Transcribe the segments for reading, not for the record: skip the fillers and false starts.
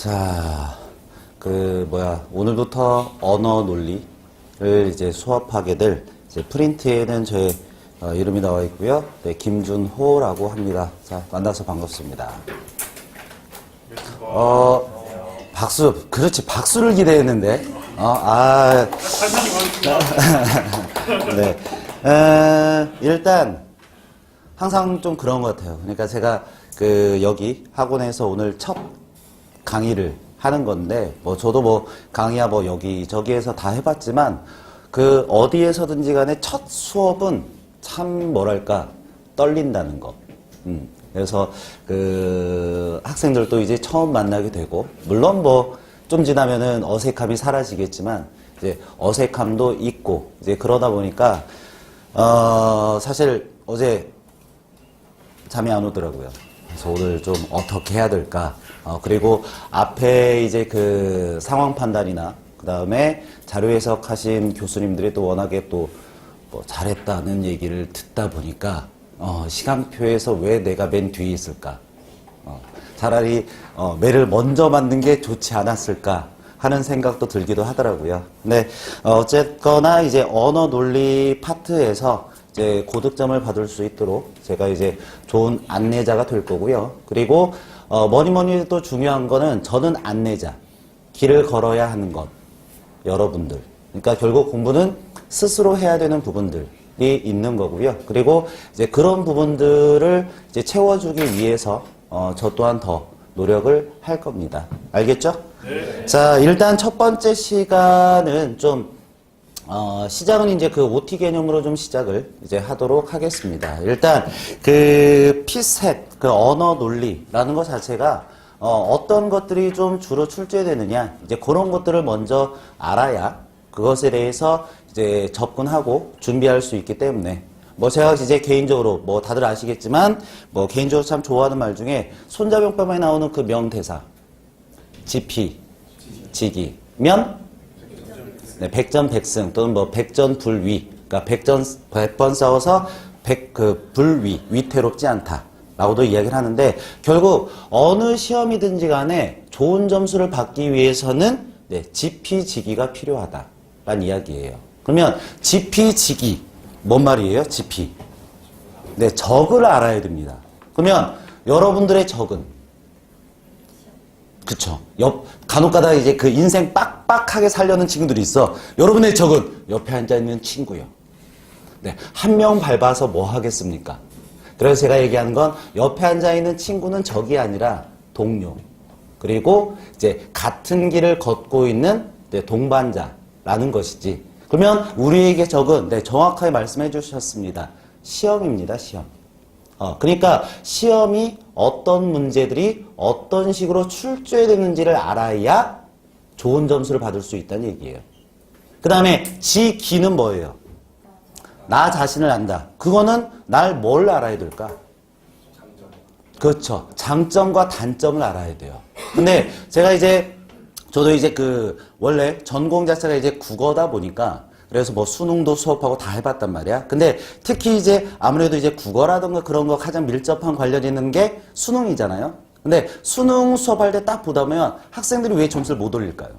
자, 오늘부터 언어 논리를 이제 수업하게 될 이제 프린트에는 제 이름이 나와 있고요. 네, 김준호라고 합니다. 자, 만나서 반갑습니다. 박수. 그렇지, 박수를 기대했는데. 네. 일단, 항상 좀 그런 것 같아요. 그러니까 제가 여기 학원에서 오늘 첫 강의를 하는 건데, 저도 강의야 여기저기에서 다 해봤지만, 어디에서든지 간에 첫 수업은 참 떨린다는 거. 그래서 학생들도 이제 처음 만나게 되고, 물론 좀 지나면은 어색함이 사라지겠지만, 이제 어색함도 있고, 이제 그러다 보니까, 사실 어제 잠이 안 오더라고요. 그래서 오늘 좀 어떻게 해야 될까. 그리고 앞에 이제 상황 판단이나, 그 다음에 자료 해석하신 교수님들이 또 워낙에 잘했다는 얘기를 듣다 보니까, 시간표에서 왜 내가 맨 뒤에 있을까? 차라리, 매를 먼저 만든 게 좋지 않았을까? 하는 생각도 들기도 하더라고요. 근데, 어쨌거나 이제 언어 논리 파트에서 이제 고득점을 받을 수 있도록 제가 이제 좋은 안내자가 될 거고요. 그리고, 뭐니 해도 중요한 거는 저는 안내자. 길을 걸어야 하는 것. 여러분들. 그러니까 결국 공부는 스스로 해야 되는 부분들이 있는 거고요. 그리고 이제 그런 부분들을 이제 채워주기 위해서 저 또한 더 노력을 할 겁니다. 알겠죠? 네. 자, 일단 첫 번째 시간은 좀 시작은 이제 OT 개념으로 좀 시작을 이제 하도록 하겠습니다. 일단 피셋, 언어 논리라는 것 자체가 어떤 것들이 좀 주로 출제되느냐, 이제 그런 것들을 먼저 알아야 그것에 대해서 이제 접근하고 준비할 수 있기 때문에 제가 이제 개인적으로 다들 아시겠지만 개인적으로 참 좋아하는 말 중에 손자병법에 나오는 그 명대사 지피, 지기, 면 네, 백전백승 또는 백전불위, 그러니까 100번 싸워서 불위, 위태롭지 않다 라고도 이야기를 하는데, 결국 어느 시험이든지 간에 좋은 점수를 받기 위해서는 지피지기가 필요하다라는 이야기예요. 그러면 지피지기 뭔 말이에요? 지피. 네, 적을 알아야 됩니다. 그러면 여러분들의 적은, 그쵸. 간혹가다 이제 인생 빡빡하게 살려는 친구들이 있어. 여러분의 적은 옆에 앉아있는 친구요. 네, 한 명 밟아서 뭐 하겠습니까? 그래서 제가 얘기하는 건 옆에 앉아있는 친구는 적이 아니라 동료. 그리고 이제 같은 길을 걷고 있는 동반자라는 것이지. 그러면 우리에게 적은 정확하게 말씀해 주셨습니다. 시험입니다. 시험. 그러니까 시험이 어떤 문제들이 어떤 식으로 출제되는지를 알아야 좋은 점수를 받을 수 있다는 얘기예요. 그 다음에 지기는 뭐예요? 나 자신을 안다. 그거는 날 뭘 알아야 될까? 장점. 그렇죠. 장점과 단점을 알아야 돼요. 근데 제가 저도 원래 전공 자체가 국어다 보니까, 그래서 수능도 수업하고 다 해봤단 말이야. 근데 특히 아무래도 국어라든가 그런 거 가장 밀접한 관련이 있는 게 수능이잖아요. 근데 수능 수업할 때 딱 보다 보면 학생들이 왜 점수를 못 올릴까요?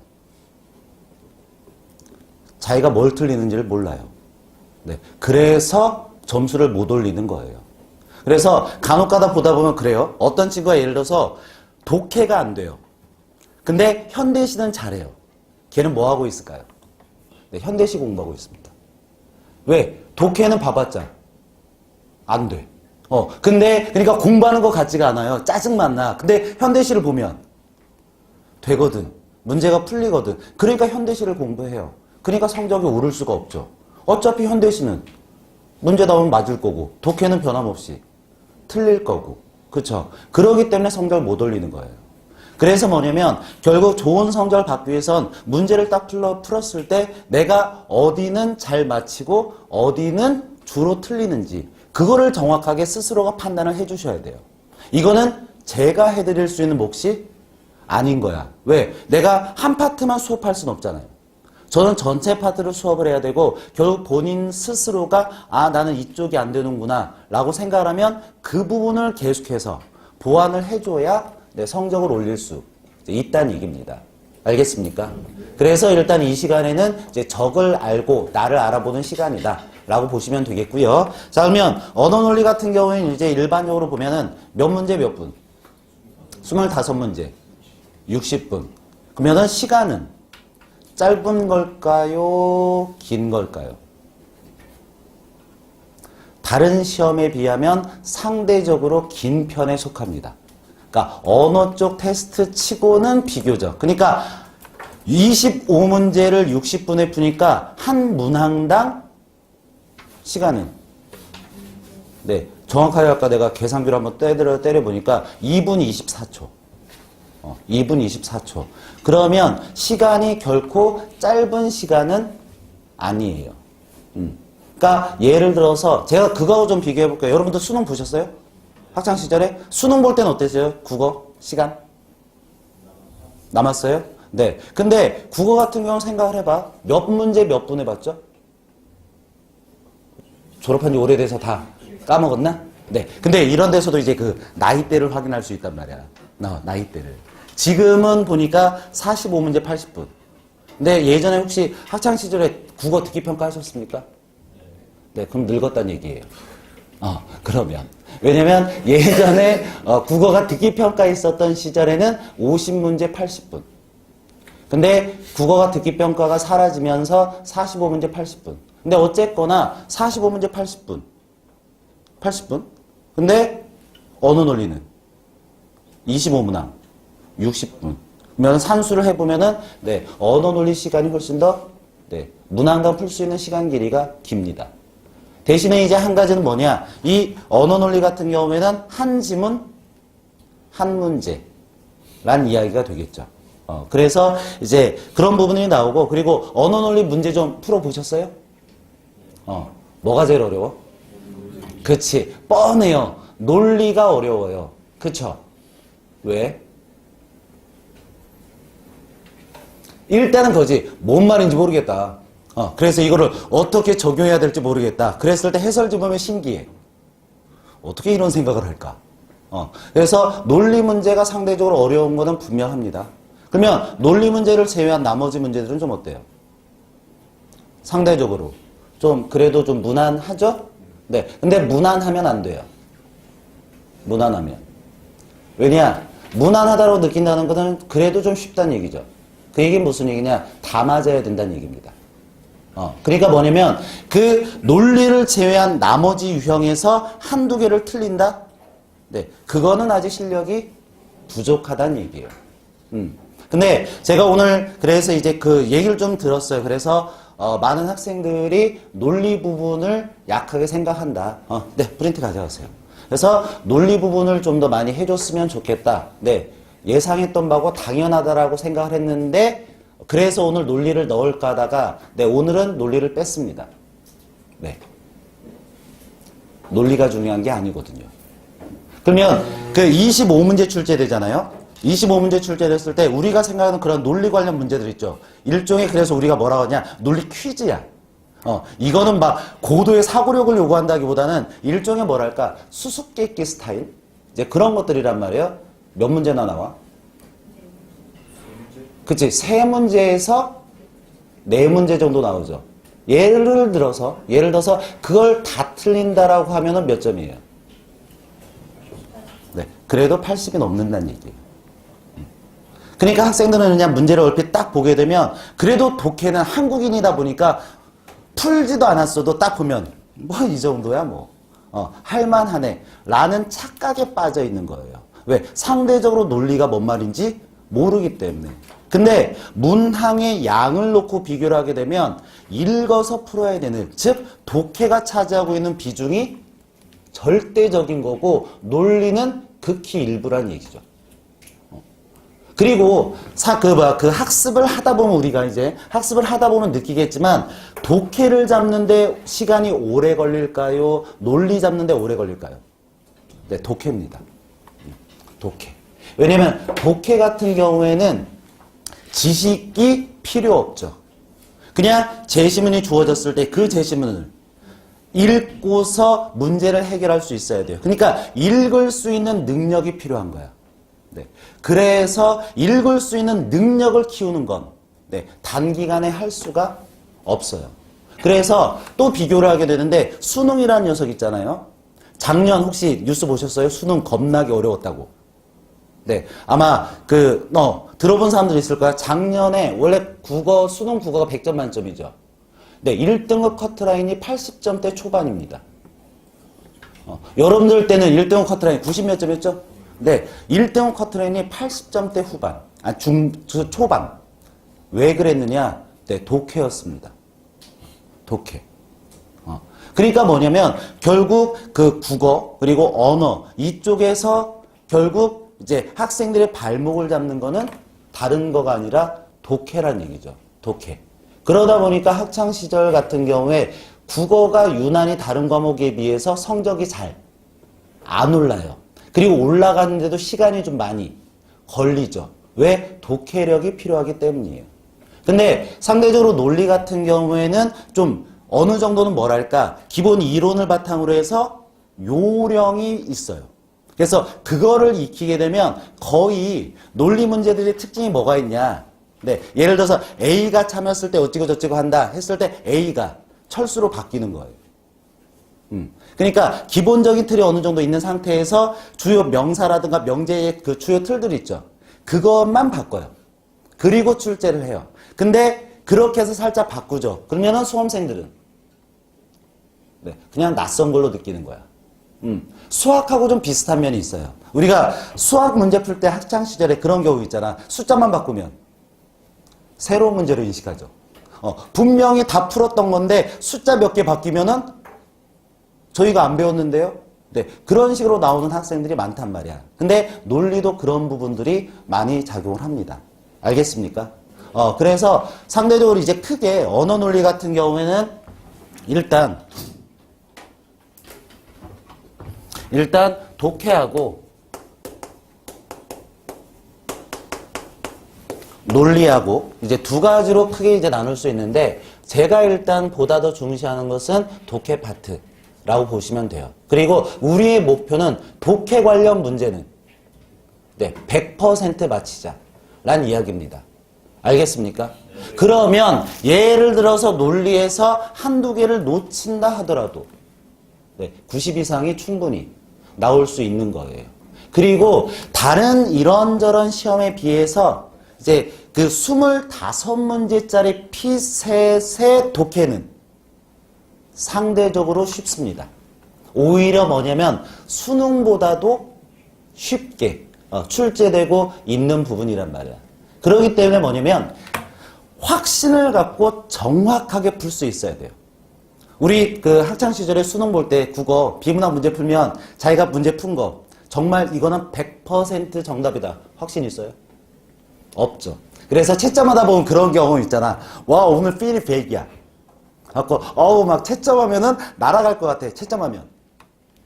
자기가 뭘 틀리는지를 몰라요. 네. 그래서 점수를 못 올리는 거예요. 그래서 간혹가다 보다 보면 그래요. 어떤 친구가 예를 들어서 독해가 안 돼요. 근데 현대시는 잘해요. 걔는 뭐 하고 있을까요? 네, 현대시 공부하고 있습니다. 왜? 독해는 봐봤자 안 돼. 근데 그러니까 공부하는 것 같지가 않아요. 짜증만 나. 근데 현대시를 보면 되거든. 문제가 풀리거든. 그러니까 현대시를 공부해요. 그러니까 성적이 오를 수가 없죠. 어차피 현대시는 문제 나오면 맞을 거고, 독해는 변함없이 틀릴 거고, 그렇죠? 그러기 때문에 성적을 못 올리는 거예요. 그래서 뭐냐면 결국 좋은 성적을 받기 위해선 문제를 딱 풀었을 때 내가 어디는 잘 맞히고 어디는 주로 틀리는지 그거를 정확하게 스스로가 판단을 해주셔야 돼요. 이거는 제가 해드릴 수 있는 몫이 아닌 거야. 왜? 내가 한 파트만 수업할 수는 없잖아요. 저는 전체 파트를 수업을 해야 되고 결국 본인 스스로가 나는 이쪽이 안 되는구나 라고 생각을 하면 그 부분을 계속해서 보완을 해줘야 성적을 올릴 수 있다는 얘기입니다. 알겠습니까? 그래서 일단 이 시간에는 이제 적을 알고 나를 알아보는 시간이다 라고 보시면 되겠고요. 자, 그러면 언어 논리 같은 경우에는 이제 일반적으로 보면은 몇 문제 몇 분? 25문제 60분. 그러면은 시간은 짧은 걸까요? 긴 걸까요? 다른 시험에 비하면 상대적으로 긴 편에 속합니다. 그러니까 언어 쪽 테스트 치고는 비교적. 그러니까 25문제를 60분에 푸니까 한 문항당 시간은 네, 정확하게 아까 내가 계산기로 한번 때려보니까 2분 24초. 2분 24초. 그러면 시간이 결코 짧은 시간은 아니에요. 그러니까 예를 들어서 제가 그거하고 좀 비교해 볼게요. 여러분들 수능 보셨어요? 학창 시절에? 수능 볼 때는 어땠어요? 국어? 시간? 남았어요? 네. 근데 국어 같은 경우 생각을 해봐. 몇 문제 몇 분 해봤죠? 졸업한 지 오래돼서 다 까먹었나? 네. 근데 이런 데서도 이제 그 나이대를 확인할 수 있단 말이야. 나이대를. 지금은 보니까 45문제 80분. 근데 예전에 혹시 학창 시절에 국어 듣기 평가 하셨습니까? 네. 그럼 늙었다는 얘기예요. 그러면. 왜냐면 예전에 국어가 듣기 평가 있었던 시절에는 50문제 80분. 근데 국어가 듣기 평가가 사라지면서 45문제 80분. 근데 어쨌거나 45문제 80분. 80분? 근데 언어 논리는 25문항 60분. 그러면 산수를 해보면은 네, 언어 논리 시간이 훨씬 더 네, 문항당 풀 수 있는 시간 길이가 깁니다. 대신에 이제 한 가지는 뭐냐? 이 언어 논리 같은 경우에는 한 지문 한 문제란 이야기가 되겠죠. 그래서 이제 그런 부분이 나오고, 그리고 언어 논리 문제 좀 풀어보셨어요? 뭐가 제일 어려워? 그치. 뻔해요. 논리가 어려워요. 그쵸? 왜? 일단은 거지. 뭔 말인지 모르겠다. 그래서 이거를 어떻게 적용해야 될지 모르겠다. 그랬을 때 해설지 보면 신기해. 어떻게 이런 생각을 할까? 그래서 논리 문제가 상대적으로 어려운 거는 분명합니다. 그러면 논리 문제를 제외한 나머지 문제들은 좀 어때요? 상대적으로 좀 그래도 좀 무난하죠? 네. 근데 무난하면 안 돼요. 무난하면. 왜냐? 무난하다고 느낀다는 것은 그래도 좀 쉽다는 얘기죠. 그 얘기는 무슨 얘기냐? 다 맞아야 된다는 얘기입니다. 그러니까 뭐냐면 그 논리를 제외한 나머지 유형에서 한두 개를 틀린다? 네. 그거는 아직 실력이 부족하다는 얘기예요. 근데 제가 오늘 그래서 이제 그 얘기를 좀 들었어요. 그래서 많은 학생들이 논리 부분을 약하게 생각한다. 네, 프린트 가져가세요. 그래서 논리 부분을 좀 더 많이 해줬으면 좋겠다. 네, 예상했던 바고 당연하다라고 생각을 했는데 그래서 오늘 논리를 넣을까 하다가 네, 오늘은 논리를 뺐습니다. 네, 논리가 중요한 게 아니거든요. 그러면 그 25문제 출제되잖아요. 25문제 출제됐을 때 우리가 생각하는 그런 논리 관련 문제들 있죠. 일종의 그래서 우리가 뭐라고 하냐? 논리 퀴즈야. 이거는 막 고도의 사고력을 요구한다기보다는 일종의 뭐랄까? 수수께끼 스타일? 이제 그런 것들이란 말이에요. 몇 문제나 나와? 그치? 3문제에서 4문제 정도 나오죠. 예를 들어서 그걸 다 틀린다라고 하면은 몇 점이에요? 네. 그래도 80이 넘는다는 얘기예요. 그러니까 학생들은 그냥 문제를 얼핏 딱 보게 되면 그래도 독해는 한국인이다 보니까 풀지도 않았어도 딱 보면 뭐 이 정도야 뭐 할만하네 라는 착각에 빠져 있는 거예요. 왜? 상대적으로 논리가 뭔 말인지 모르기 때문에. 근데 문항의 양을 놓고 비교를 하게 되면 읽어서 풀어야 되는, 즉 독해가 차지하고 있는 비중이 절대적인 거고 논리는 극히 일부란 얘기죠. 그리고 그 학습을 하다 보면 우리가 이제 학습을 하다 보면 느끼겠지만 독해를 잡는데 시간이 오래 걸릴까요? 논리 잡는데 오래 걸릴까요? 네, 독해입니다. 독해. 왜냐면 독해 같은 경우에는 지식이 필요 없죠. 그냥 제시문이 주어졌을 때 그 제시문을 읽고서 문제를 해결할 수 있어야 돼요. 그러니까 읽을 수 있는 능력이 필요한 거야. 네. 그래서 읽을 수 있는 능력을 키우는 건 네. 단기간에 할 수가 없어요. 그래서 또 비교를 하게 되는데 수능이라는 녀석 있잖아요. 작년 혹시 뉴스 보셨어요? 수능 겁나게 어려웠다고. 네. 아마 들어본 사람들 있을 거야. 작년에 원래 수능 국어가 100점 만점이죠. 네. 1등급 커트라인이 80점대 초반입니다. 여러분들 때는 1등급 커트라인 90 몇 점이었죠? 네. 1등급 커트라인이 80점대 후반. 초반. 왜 그랬느냐? 네. 독해였습니다. 독해. 그러니까 뭐냐면 결국 그 국어 그리고 언어 이쪽에서 결국 이제 학생들의 발목을 잡는 거는 다른 거가 아니라 독해란 얘기죠. 독해. 그러다 보니까 학창 시절 같은 경우에 국어가 유난히 다른 과목에 비해서 성적이 잘 안 올라요. 그리고 올라가는데도 시간이 좀 많이 걸리죠. 왜? 독해력이 필요하기 때문이에요. 근데 상대적으로 논리 같은 경우에는 좀 어느 정도는 뭐랄까 기본 이론을 바탕으로 해서 요령이 있어요. 그래서 그거를 익히게 되면 거의 논리 문제들의 특징이 뭐가 있냐. 네, 예를 들어서 A가 참였을 때 어찌고 저찌고 한다 했을 때 A가 철수로 바뀌는 거예요. 그러니까 기본적인 틀이 어느 정도 있는 상태에서 주요 명사라든가 명제의 그 주요 틀들이 있죠. 그것만 바꿔요. 그리고 출제를 해요. 근데 그렇게 해서 살짝 바꾸죠. 그러면은 수험생들은 네, 그냥 낯선 걸로 느끼는 거야. 수학하고 좀 비슷한 면이 있어요. 우리가 수학 문제 풀 때 학창 시절에 그런 경우 있잖아. 숫자만 바꾸면 새로운 문제로 인식하죠. 분명히 다 풀었던 건데 숫자 몇 개 바뀌면은 저희가 안 배웠는데요. 네, 그런 식으로 나오는 학생들이 많단 말이야. 근데 논리도 그런 부분들이 많이 작용을 합니다. 알겠습니까? 그래서 상대적으로 이제 크게 언어 논리 같은 경우에는 일단 독해하고 논리하고 이제 두 가지로 크게 이제 나눌 수 있는데 제가 일단 보다 더 중시하는 것은 독해 파트라고 보시면 돼요. 그리고 우리의 목표는 독해 관련 문제는 네, 100% 맞히자라는 이야기입니다. 알겠습니까? 그러면 예를 들어서 논리에서 한두 개를 놓친다 하더라도 네, 90 이상이 충분히 나올 수 있는 거예요. 그리고 다른 이런저런 시험에 비해서 이제 그 25문제짜리 P3의 독해는 상대적으로 쉽습니다. 오히려 뭐냐면 수능보다도 쉽게 출제되고 있는 부분이란 말이야. 그렇기 때문에 뭐냐면 확신을 갖고 정확하게 풀 수 있어야 돼요. 우리 그 학창 시절에 수능 볼 때 국어 비문학 문제 풀면 자기가 문제 푼 거 정말 이거는 100% 정답이다. 확신 있어요? 없죠. 그래서 채점하다 보면 그런 경우 있잖아. 와 오늘 필이 100이야. 갖고 막 채점하면은 날아갈 것 같아. 채점하면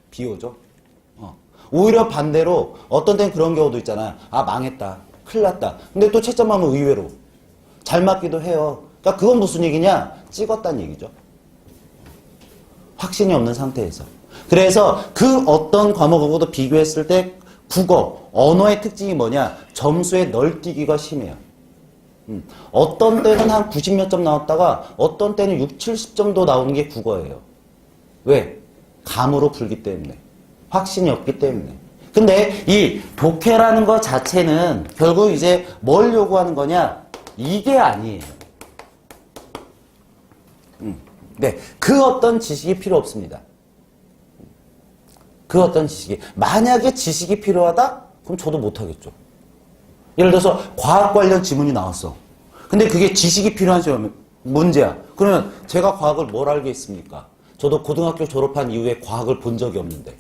비 오죠. 오히려 반대로 어떤 때는 그런 경우도 있잖아. 아 망했다. 큰일 났다. 근데 또 채점하면 의외로 잘 맞기도 해요. 그러니까 그건 무슨 얘기냐? 찍었다는 얘기죠. 확신이 없는 상태에서. 그래서 그 어떤 과목하고도 비교했을 때 국어, 언어의 특징이 뭐냐? 점수의 널뛰기가 심해요. 어떤 때는 한 90 몇 점 나왔다가 어떤 때는 6, 70점도 나오는 게 국어예요. 왜? 감으로 풀기 때문에. 확신이 없기 때문에. 근데 이 독해라는 것 자체는 결국 이제 뭘 요구하는 거냐? 이게 아니에요. 네, 그 어떤 지식이 필요 없습니다. 그 어떤 지식이. 만약에 지식이 필요하다? 그럼 저도 못하겠죠. 예를 들어서 과학 관련 지문이 나왔어. 근데 그게 지식이 필요한 문제야. 그러면 제가 과학을 뭘 알겠습니까? 저도 고등학교 졸업한 이후에 과학을 본 적이 없는데.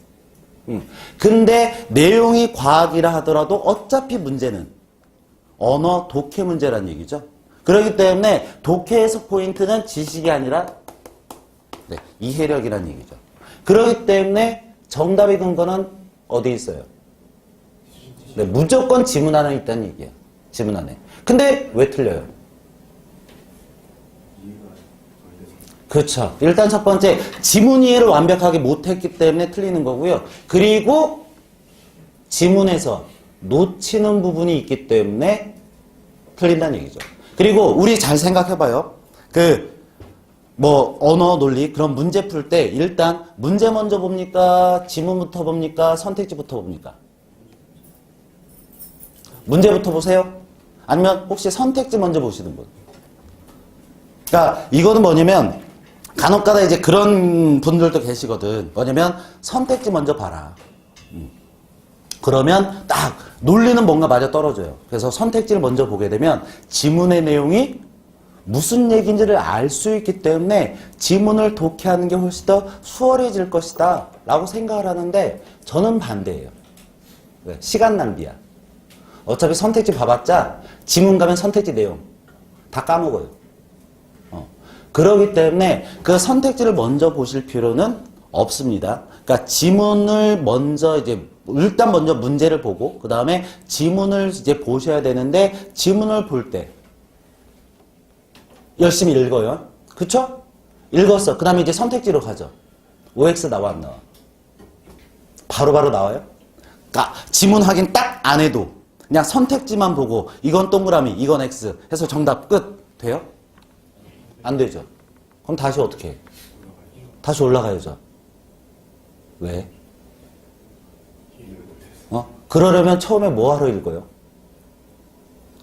근데 내용이 과학이라 하더라도 어차피 문제는 언어 독해 문제란 얘기죠. 그렇기 때문에 독해에서 포인트는 지식이 아니라 네, 이해력이란 얘기죠. 그렇기 때문에 정답의 근거는 어디 있어요? 네, 무조건 지문 안에 있다는 얘기야. 지문 안에. 근데 왜 틀려요? 그렇죠. 일단 첫 번째 지문 이해를 완벽하게 못했기 때문에 틀리는 거고요. 그리고 지문에서 놓치는 부분이 있기 때문에 틀린다는 얘기죠. 그리고 우리 잘 생각해봐요. 언어 논리 그런 문제 풀 때 일단 문제 먼저 봅니까? 지문부터 봅니까? 선택지부터 봅니까? 문제부터 보세요? 아니면 혹시 선택지 먼저 보시는 분? 그러니까 이거는 뭐냐면 간혹가다 이제 그런 분들도 계시거든. 뭐냐면 선택지 먼저 봐라. 그러면 딱 논리는 뭔가 맞아 떨어져요. 그래서 선택지를 먼저 보게 되면 지문의 내용이 무슨 얘기인지를 알 수 있기 때문에 지문을 독해하는 게 훨씬 더 수월해질 것이다 라고 생각을 하는데 저는 반대예요. 왜? 시간 낭비야. 어차피 선택지 봐봤자 지문 가면 선택지 내용 다 까먹어요. 그렇기 때문에 그 선택지를 먼저 보실 필요는 없습니다. 그러니까 지문을 먼저 일단 먼저 문제를 보고 그 다음에 지문을 이제 보셔야 되는데 지문을 볼 때 열심히 읽어요. 그쵸? 읽었어. 그 다음에 이제 선택지로 가죠. OX 나와 안 나와? 바로바로 나와요? 그러니까 지문 확인 딱 안 해도 그냥 선택지만 보고 이건 동그라미 이건 X 해서 정답 끝 돼요? 안 되죠. 그럼 다시 어떻게 해? 다시 올라가야죠. 왜? 그러려면 처음에 뭐하러 읽어요?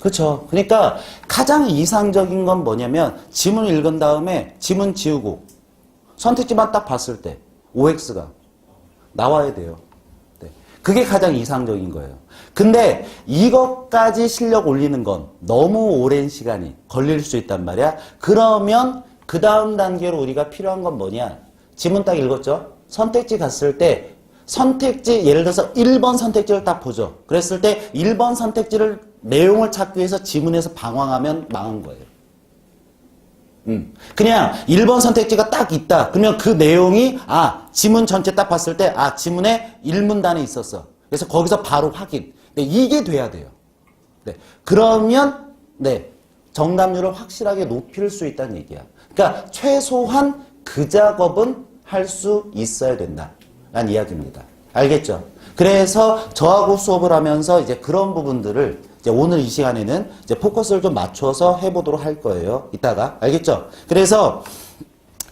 그렇죠. 그러니까 가장 이상적인 건 뭐냐면 지문을 읽은 다음에 지문 지우고 선택지만 딱 봤을 때 OX가 나와야 돼요. 네. 그게 가장 이상적인 거예요. 근데 이것까지 실력 올리는 건 너무 오랜 시간이 걸릴 수 있단 말이야. 그러면 그 다음 단계로 우리가 필요한 건 뭐냐? 지문 딱 읽었죠? 선택지 갔을 때 선택지 예를 들어서 1번 선택지를 딱 보죠. 그랬을 때 1번 선택지를 내용을 찾기 위해서 지문에서 방황하면 망한 거예요. 그냥 1번 선택지가 딱 있다. 그러면 그 내용이 지문 전체 딱 봤을 때 지문에 1문단에 있었어. 그래서 거기서 바로 확인. 네, 이게 돼야 돼요. 네. 그러면 정답률을 확실하게 높일 수 있다는 얘기야. 그러니까 최소한 그 작업은 할 수 있어야 된다. 라는 이야기입니다. 알겠죠? 그래서 저하고 수업을 하면서 이제 그런 부분들을 이제 오늘 이 시간에는 이제 포커스를 좀 맞춰서 해보도록 할 거예요. 이따가. 알겠죠? 그래서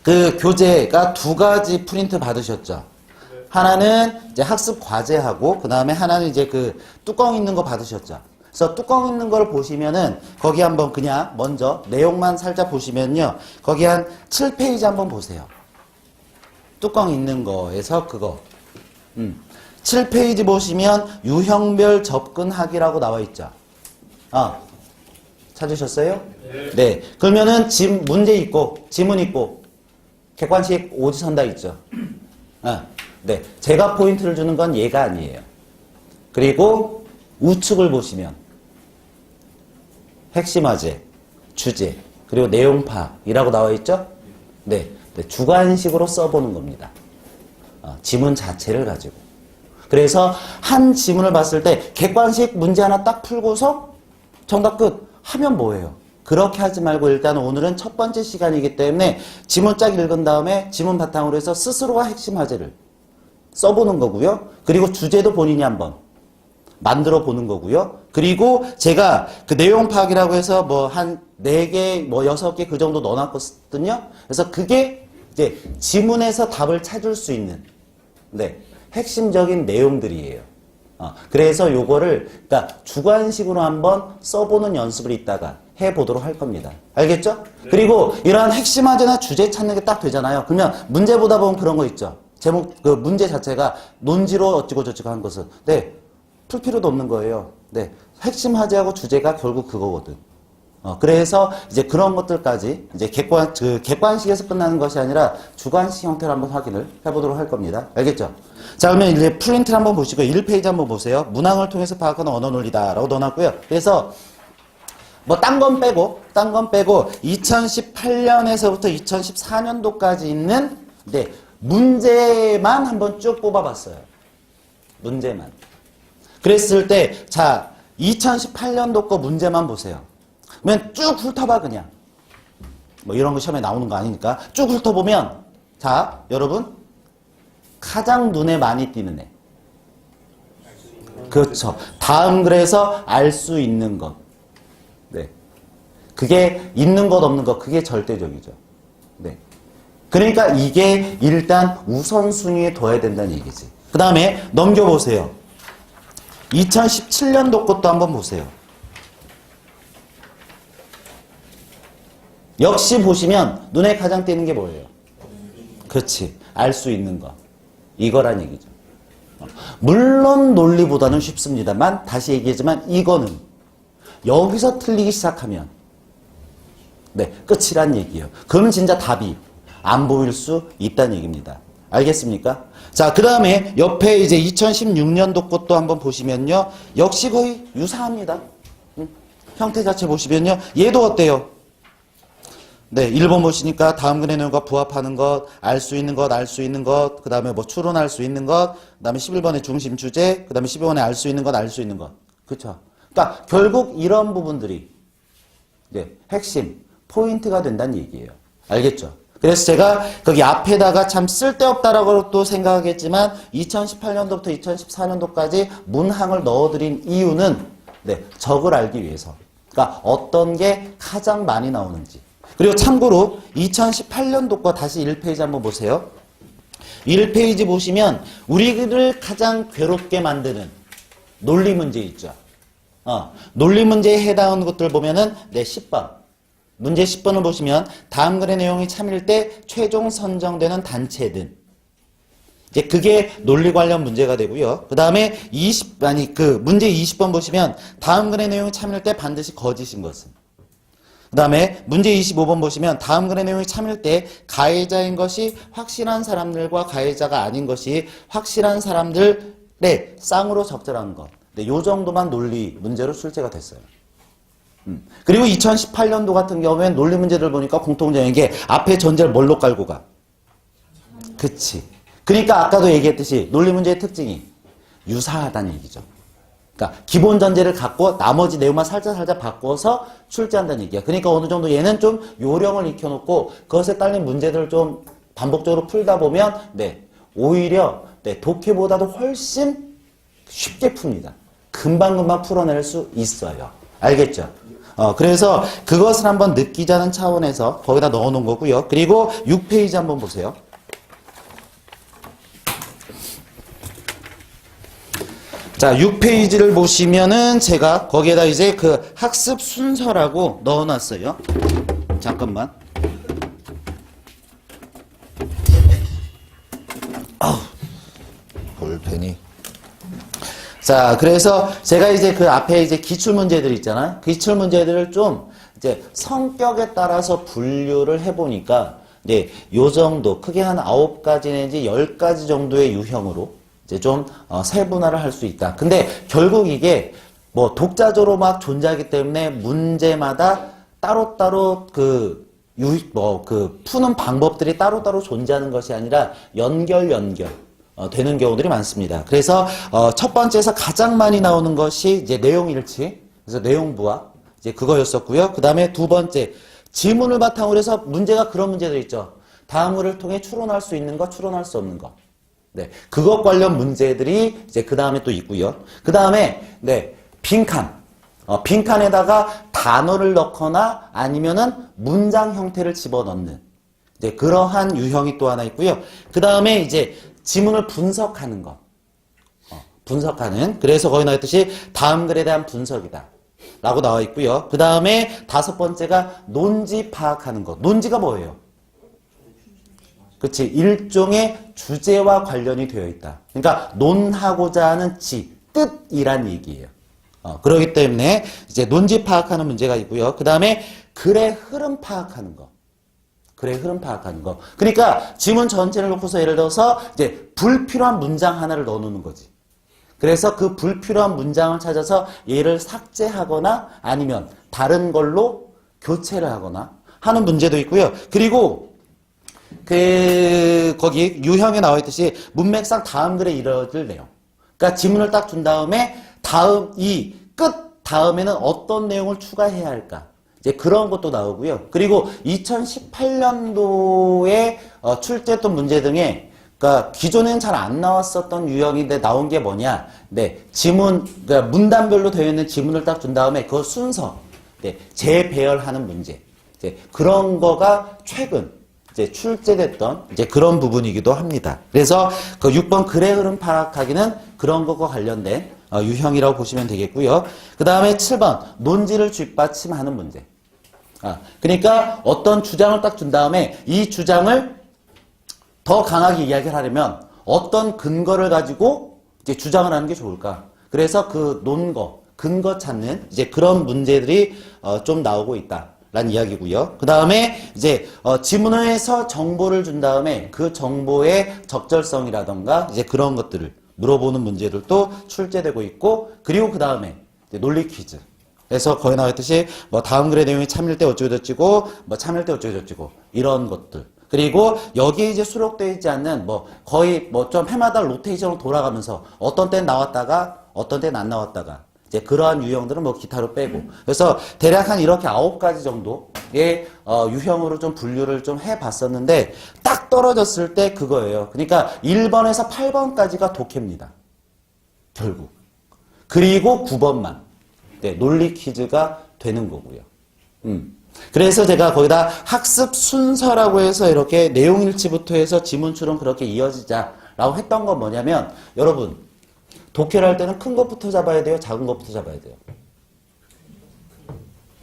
그 교재가 두 가지 프린트 받으셨죠? 하나는 이제 학습 과제하고 그 다음에 하나는 이제 그 뚜껑 있는 거 받으셨죠? 그래서 뚜껑 있는 걸 보시면은 거기 한번 그냥 먼저 내용만 살짝 보시면요. 거기 한 7페이지 한번 보세요. 뚜껑 있는 거에서 그거 7페이지 보시면 유형별 접근하기라고 나와 있죠. 찾으셨어요? 네. 그러면은 문제 있고 지문 있고 객관식 오지선다 있죠. 네. 제가 포인트를 주는 건 얘가 아니에요. 그리고 우측을 보시면 핵심 화제, 주제, 그리고 내용 파악이라고 나와 있죠? 네. 주관식으로 써보는 겁니다. 지문 자체를 가지고. 그래서 한 지문을 봤을 때 객관식 문제 하나 딱 풀고서 정답 끝 하면 뭐예요? 그렇게 하지 말고 일단 오늘은 첫 번째 시간이기 때문에 지문 쫙 읽은 다음에 지문 바탕으로 해서 스스로가 핵심 화제를 써보는 거고요. 그리고 주제도 본인이 한번 만들어 보는 거고요. 그리고 제가 그 내용 파악이라고 해서 뭐 한 4개, 뭐 6개 그 정도 넣어놨거든요. 그래서 그게 이제 지문에서 답을 찾을 수 있는, 핵심적인 내용들이에요. 그래서 요거를, 그러니까 주관식으로 한번 써보는 연습을 이따가 해보도록 할 겁니다. 알겠죠? 네. 그리고 이러한 핵심 화제나 주제 찾는 게 딱 되잖아요. 그러면 문제 보다 보면 그런 거 있죠. 제목, 그 문제 자체가 논지로 어찌고 저찌고 한 것은. 풀 필요도 없는 거예요. 핵심 화제하고 주제가 결국 그거거든. 그래서 이제 그런 것들까지 이제 객관식에서 끝나는 것이 아니라 주관식 형태로 한번 확인을 해보도록 할 겁니다. 알겠죠? 자, 그러면 이제 프린트를 한번 보시고 1페이지 한번 보세요. 문항을 통해서 파악하는 언어 논리다라고 넣어놨고요. 그래서 뭐 딴 건 빼고 2018년에서부터 2014년도까지 있는 문제만 한번 쭉 뽑아봤어요. 문제만. 그랬을 때, 자, 2018년도 거 문제만 보세요. 그러면 쭉 훑어봐, 그냥. 뭐 이런 거 시험에 나오는 거 아니니까. 쭉 훑어보면, 자, 여러분. 가장 눈에 많이 띄는 애. 그렇죠. 다음 글에서 알 수 있는 것. 네. 그게 있는 것 없는 것 그게 절대적이죠. 네. 그러니까 이게 일단 우선순위에 둬야 된다는 얘기지. 그 다음에 넘겨보세요. 2017년도 것도 한번 보세요. 역시 보시면 눈에 가장 띄는 게 뭐예요? 그렇지. 알 수 있는 거. 이거란 얘기죠. 물론 논리보다는 쉽습니다만 다시 얘기하지만 이거는 여기서 틀리기 시작하면 네, 끝이란 얘기예요. 그러면 진짜 답이 안 보일 수 있다는 얘기입니다. 알겠습니까? 자, 그 다음에 옆에 이제 2016년도 것도 한번 보시면요. 역시 거의 유사합니다. 형태 자체 보시면요. 얘도 어때요? 네, 1번 보시니까 다음 근의 내용과 부합하는 것, 알 수 있는 것, 알 수 있는 것, 그 다음에 뭐 추론할 수 있는 것, 그 다음에 11번의 중심 주제, 그 다음에 12번의 알 수 있는 것, 알 수 있는 것. 그쵸? 그러니까 결국 이런 부분들이 네, 핵심, 포인트가 된다는 얘기예요. 알겠죠? 그래서 제가 거기 앞에다가 참 쓸데없다라고 또 생각하겠지만 2018년도부터 2014년도까지 문항을 넣어드린 이유는 네, 적을 알기 위해서. 그러니까 어떤 게 가장 많이 나오는지. 그리고 참고로 2018년도 거 다시 1페이지 한번 보세요. 1페이지 보시면 우리를 가장 괴롭게 만드는 논리 문제 있죠. 논리 문제에 해당하는 것들 보면은 네, 10번. 문제 10번을 보시면 다음 글의 내용이 참일 때 최종 선정되는 단체든. 이제 그게 논리 관련 문제가 되고요. 그 다음에 문제 20번 보시면 다음 글의 내용이 참일 때 반드시 거짓인 것은. 그 다음에 문제 25번 보시면 다음 글의 내용이 참일 때 가해자인 것이 확실한 사람들과 가해자가 아닌 것이 확실한 사람들의 쌍으로 적절한 것. 네, 요 정도만 논리 문제로 출제가 됐어요. 그리고 2018년도 같은 경우엔 논리 문제들 보니까 공통점인 게 앞에 전제를 뭘로 깔고 가? 그치. 그러니까 아까도 얘기했듯이 논리 문제의 특징이 유사하다는 얘기죠. 그러니까 기본 전제를 갖고 나머지 내용만 살짝 바꿔서 출제한다는 얘기야. 그러니까 어느 정도 얘는 좀 요령을 익혀놓고 그것에 딸린 문제들을 좀 반복적으로 풀다 보면 네, 오히려 네, 독해보다도 훨씬 쉽게 풉니다. 금방금방 풀어낼 수 있어요. 알겠죠? 그래서 그것을 한번 느끼자는 차원에서 거기다 넣어놓은 거고요. 그리고 6페이지 한번 보세요. 자, 6페이지를 보시면은 제가 거기에다 이제 그 학습 순서라고 넣어놨어요. 잠깐만. 볼펜이. 자, 그래서 제가 이제 그 앞에 이제 기출문제들 있잖아요. 기출문제들을 좀 이제 성격에 따라서 분류를 해보니까 이제 요 정도, 크게 한 9가지 내지 10가지 정도의 유형으로 이제 좀 세분화를 할 수 있다. 근데 결국 이게 뭐 독자적으로 막 존재하기 때문에 문제마다 따로따로 푸는 방법들이 따로따로 존재하는 것이 아니라 연결 되는 경우들이 많습니다. 그래서 첫 번째에서 가장 많이 나오는 것이 이제 내용 일치, 그래서 내용 부화 이제 그거였었고요. 그 다음에 두 번째 지문을 바탕으로 해서 문제가 그런 문제들 있죠. 다음을 통해 추론할 수 있는 것, 추론할 수 없는 것. 네, 그것 관련 문제들이 이제 그 다음에 또 있고요. 그 다음에 네, 빈칸. 빈칸에다가 단어를 넣거나 아니면은 문장 형태를 집어넣는 이제 그러한 유형이 또 하나 있고요. 그 다음에 이제 지문을 분석하는 것. 분석하는. 그래서 거기 나왔듯이 다음 글에 대한 분석이다. 라고 나와 있고요. 그 다음에 5번째가 논지 파악하는 것. 논지가 뭐예요? 그치. 일종의 주제와 관련이 되어 있다. 그러니까 논하고자 하는 뜻이란 얘기예요. 그렇기 때문에 이제 논지 파악하는 문제가 있고요. 그 다음에 글의 흐름 파악하는 거. 글의 흐름 파악하는 거. 그러니까 지문 전체를 놓고서 예를 들어서 이제 불필요한 문장 하나를 넣어놓는 거지. 그래서 그 불필요한 문장을 찾아서 얘를 삭제하거나 아니면 다른 걸로 교체를 하거나 하는 문제도 있고요. 그리고 거기 유형에 나와 있듯이 문맥상 다음 글에 이뤄질 내용. 그러니까 지문을 딱 준 다음에 이 끝 다음에는 어떤 내용을 추가해야 할까. 이제 그런 것도 나오고요. 그리고 2018년도에 출제했던 문제 등에 그러니까 기존에는 잘 안 나왔었던 유형인데 나온 게 뭐냐? 네, 지문, 그러니까 문단별로 되어 있는 지문을 딱 준 다음에 그 순서, 네, 재배열하는 문제. 이제 그런 거가 최근 이제 출제됐던 이제 그런 부분이기도 합니다. 그래서 그 6번 글의 흐름 파악하기는 그런 것과 관련된 유형이라고 보시면 되겠고요. 그 다음에 7번 논지를 뒷받침하는 문제. 그러니까 어떤 주장을 딱 준 다음에 이 주장을 더 강하게 이야기를 하려면 어떤 근거를 가지고 이제 주장을 하는 게 좋을까? 그래서 그 논거, 근거 찾는 이제 그런 문제들이 좀 나오고 있다라는 이야기고요. 그 다음에 이제 지문에서 정보를 준 다음에 그 정보의 적절성이라던가 이제 그런 것들을 물어보는 문제들도 출제되고 있고, 그리고 그 다음에 논리 퀴즈. 그래서 거기 나와있듯이 뭐 다음 글의 내용이 참일 때 어쩌고저쩌고, 뭐 참일 때 어쩌고저쩌고 이런 것들. 그리고 여기에 이제 수록되어 있지 않는 뭐 거의 뭐 좀 해마다 로테이션으로 돌아가면서 어떤 때는 나왔다가 어떤 때는 안 나왔다가 이제 그러한 유형들은 뭐 기타로 빼고. 그래서 대략 한 이렇게 9가지 정도의 유형으로 좀 분류를 좀 해봤었는데 딱 떨어졌을 때 그거예요. 그러니까 1번에서 8번까지가 독해입니다. 결국. 그리고 9번만. 네, 논리 퀴즈가 되는 거고요. 그래서 제가 거기다 학습 순서라고 해서 이렇게 내용 일치부터 해서 지문 추론 그렇게 이어지자라고 했던 건 뭐냐면, 여러분 독해를 할 때는 큰 것부터 잡아야 돼요? 작은 것부터 잡아야 돼요?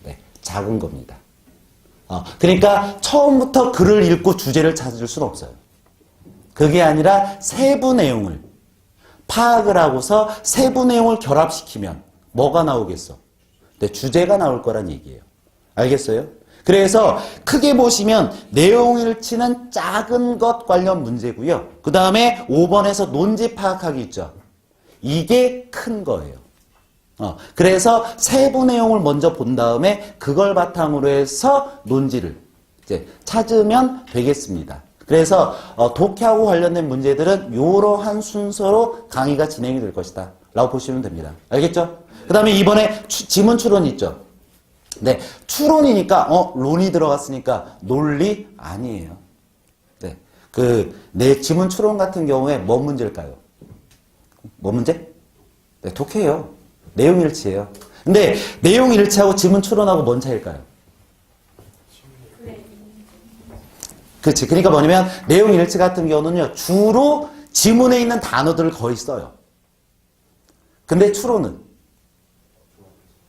네, 작은 겁니다. 그러니까 처음부터 글을 읽고 주제를 찾을 수는 없어요. 그게 아니라 세부 내용을 파악을 하고서 세부 내용을 결합시키면 뭐가 나오겠어? 네, 주제가 나올 거란 얘기예요. 알겠어요? 그래서 크게 보시면 내용일치는 작은 것 관련 문제고요. 그 다음에 5번에서 논지 파악하기 있죠. 이게 큰 거예요. 그래서 세부 내용을 먼저 본 다음에 그걸 바탕으로 해서 논지를 이제 찾으면 되겠습니다. 그래서 독해하고 관련된 문제들은 이러한 순서로 강의가 진행이 될 것이다 라고 보시면 됩니다. 알겠죠? 그 다음에 이번에 지문 추론 있죠. 네, 추론이니까 론이 들어갔으니까 논리 아니에요. 네, 내 지문 추론 같은 경우에 뭔 문제일까요? 뭔 문제? 네, 독해요. 내용 일치예요. 근데 내용 일치하고 지문 추론하고 뭔 차이일까요? 그렇지. 그러니까 뭐냐면 내용 일치 같은 경우는요, 주로 지문에 있는 단어들을 거의 써요. 근데 추론은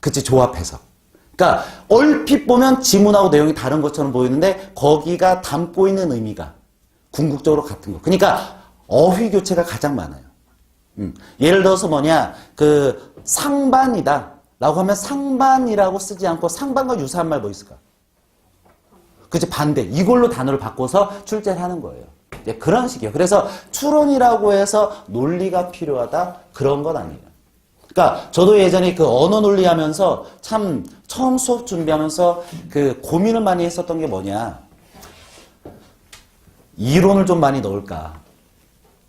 그치, 조합해서. 그러니까 얼핏 보면 지문하고 내용이 다른 것처럼 보이는데 거기가 담고 있는 의미가 궁극적으로 같은 거. 그러니까 어휘 교체가 가장 많아요. 예를 들어서 뭐냐, 상반이다 라고 하면 상반이라고 쓰지 않고 상반과 유사한 말 뭐 있을까? 그치, 반대. 이걸로 단어를 바꿔서 출제를 하는 거예요. 그런 식이에요. 그래서 추론이라고 해서 논리가 필요하다? 그런 건 아니에요. 그러니까 저도 예전에 언어 논리 하면서 참 처음 수업 준비하면서 고민을 많이 했었던 게 뭐냐. 이론을 좀 많이 넣을까.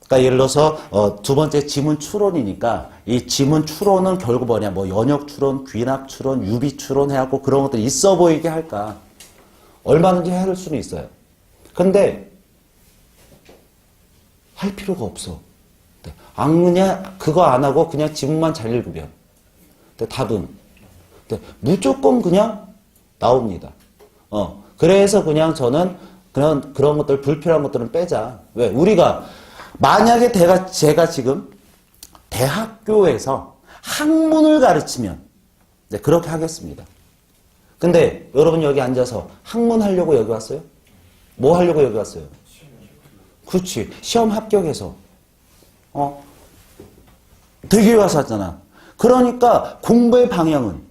그러니까 예를 들어서 두 번째 지문 추론이니까 이 지문 추론은 결국 뭐냐. 뭐 연역 추론, 귀납 추론, 유비 추론 해갖고 그런 것들이 있어 보이게 할까. 얼마든지 할 수는 있어요. 근데 할 필요가 없어. 그냥 그거 안 하고 그냥 지문만 잘 읽으면 답은 무조건 그냥 나옵니다. 그래서 그냥 저는 그런 것들, 불필요한 것들은 빼자. 왜? 우리가 만약에 제가 지금 대학교에서 학문을 가르치면 그렇게 하겠습니다. 근데 여러분 여기 앉아서 학문 하려고 여기 왔어요? 뭐 하려고 여기 왔어요? 그렇지. 시험 합격해서 되게 와서 왔잖아. 그러니까 공부의 방향은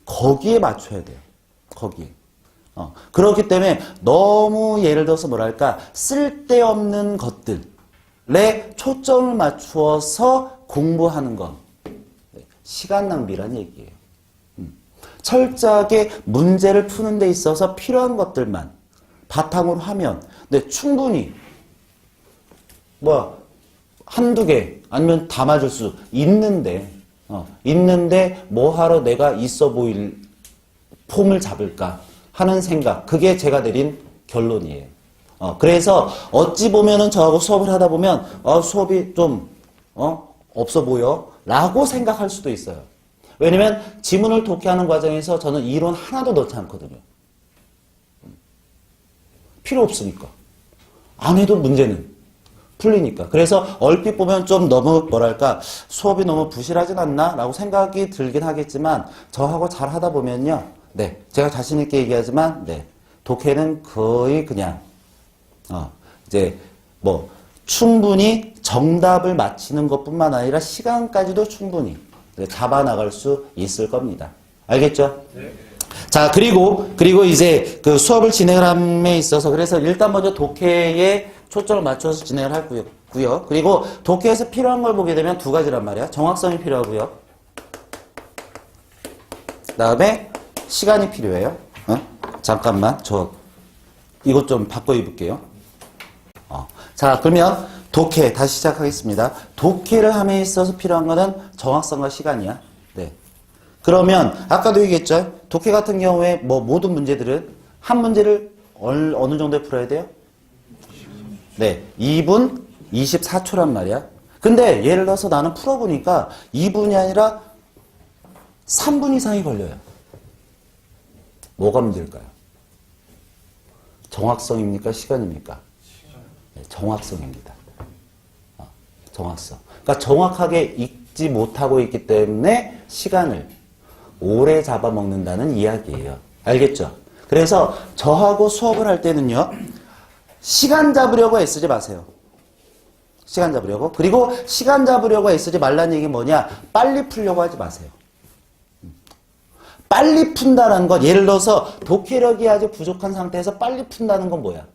거기에 맞춰야 돼요. 거기에. 그렇기 때문에 너무 예를 들어서 뭐랄까 쓸데없는 것들에 초점을 맞추어서 공부하는 건 시간 낭비란 얘기예요. 철저하게 문제를 푸는 데 있어서 필요한 것들만 바탕으로 하면 충분히 한두 개 아니면 다 맞을 수 있는데 뭐하러 내가 있어 보일 폼을 잡을까 하는 생각, 그게 제가 내린 결론이에요. 그래서 어찌 보면은 저하고 수업을 하다 보면 수업이 좀 없어 보여 라고 생각할 수도 있어요. 왜냐면 지문을 독해하는 과정에서 저는 이론 하나도 넣지 않거든요. 필요 없으니까. 안 해도 문제는 풀리니까. 그래서 얼핏 보면 좀 너무 뭐랄까 수업이 너무 부실하진 않나 라고 생각이 들긴 하겠지만 저하고 잘 하다 보면요. 네, 제가 자신 있게 얘기하지만 네, 독해는 거의 그냥 이제 뭐 충분히 정답을 맞히는 것뿐만 아니라 시간까지도 충분히 잡아 나갈 수 있을 겁니다. 알겠죠? 네. 자, 그리고 이제 그 수업을 진행을 함에 있어서 그래서 일단 먼저 독해에 초점을 맞춰서 진행을 하고요. 그리고 독해에서 필요한 걸 보게 되면 두 가지란 말이야. 정확성이 필요하고요. 그 다음에 시간이 필요해요. 잠깐만, 저 이것 좀 바꿔 입을게요. 자, 그러면 독해 다시 시작하겠습니다. 독해를 함에 있어서 필요한 거는 정확성과 시간이야. 네. 그러면 아까도 얘기했죠. 독해 같은 경우에 뭐 모든 문제들은 한 문제를 어느 정도에 풀어야 돼요? 네, 2분 24초란 말이야. 근데 예를 들어서 나는 풀어보니까 2분이 아니라 3분 이상이 걸려요. 뭐가 문제일까요? 정확성입니까? 시간입니까? 네, 정확성입니다. 정확성. 그러니까 정확하게 읽지 못하고 있기 때문에 시간을 오래 잡아먹는다는 이야기예요. 알겠죠? 그래서 저하고 수업을 할 때는요. 시간 잡으려고 애쓰지 마세요. 시간 잡으려고. 그리고 시간 잡으려고 애쓰지 말라는 얘기는 뭐냐? 빨리 풀려고 하지 마세요. 빨리 푼다는 것, 예를 들어서 독해력이 아주 부족한 상태에서 빨리 푼다는 건 뭐야?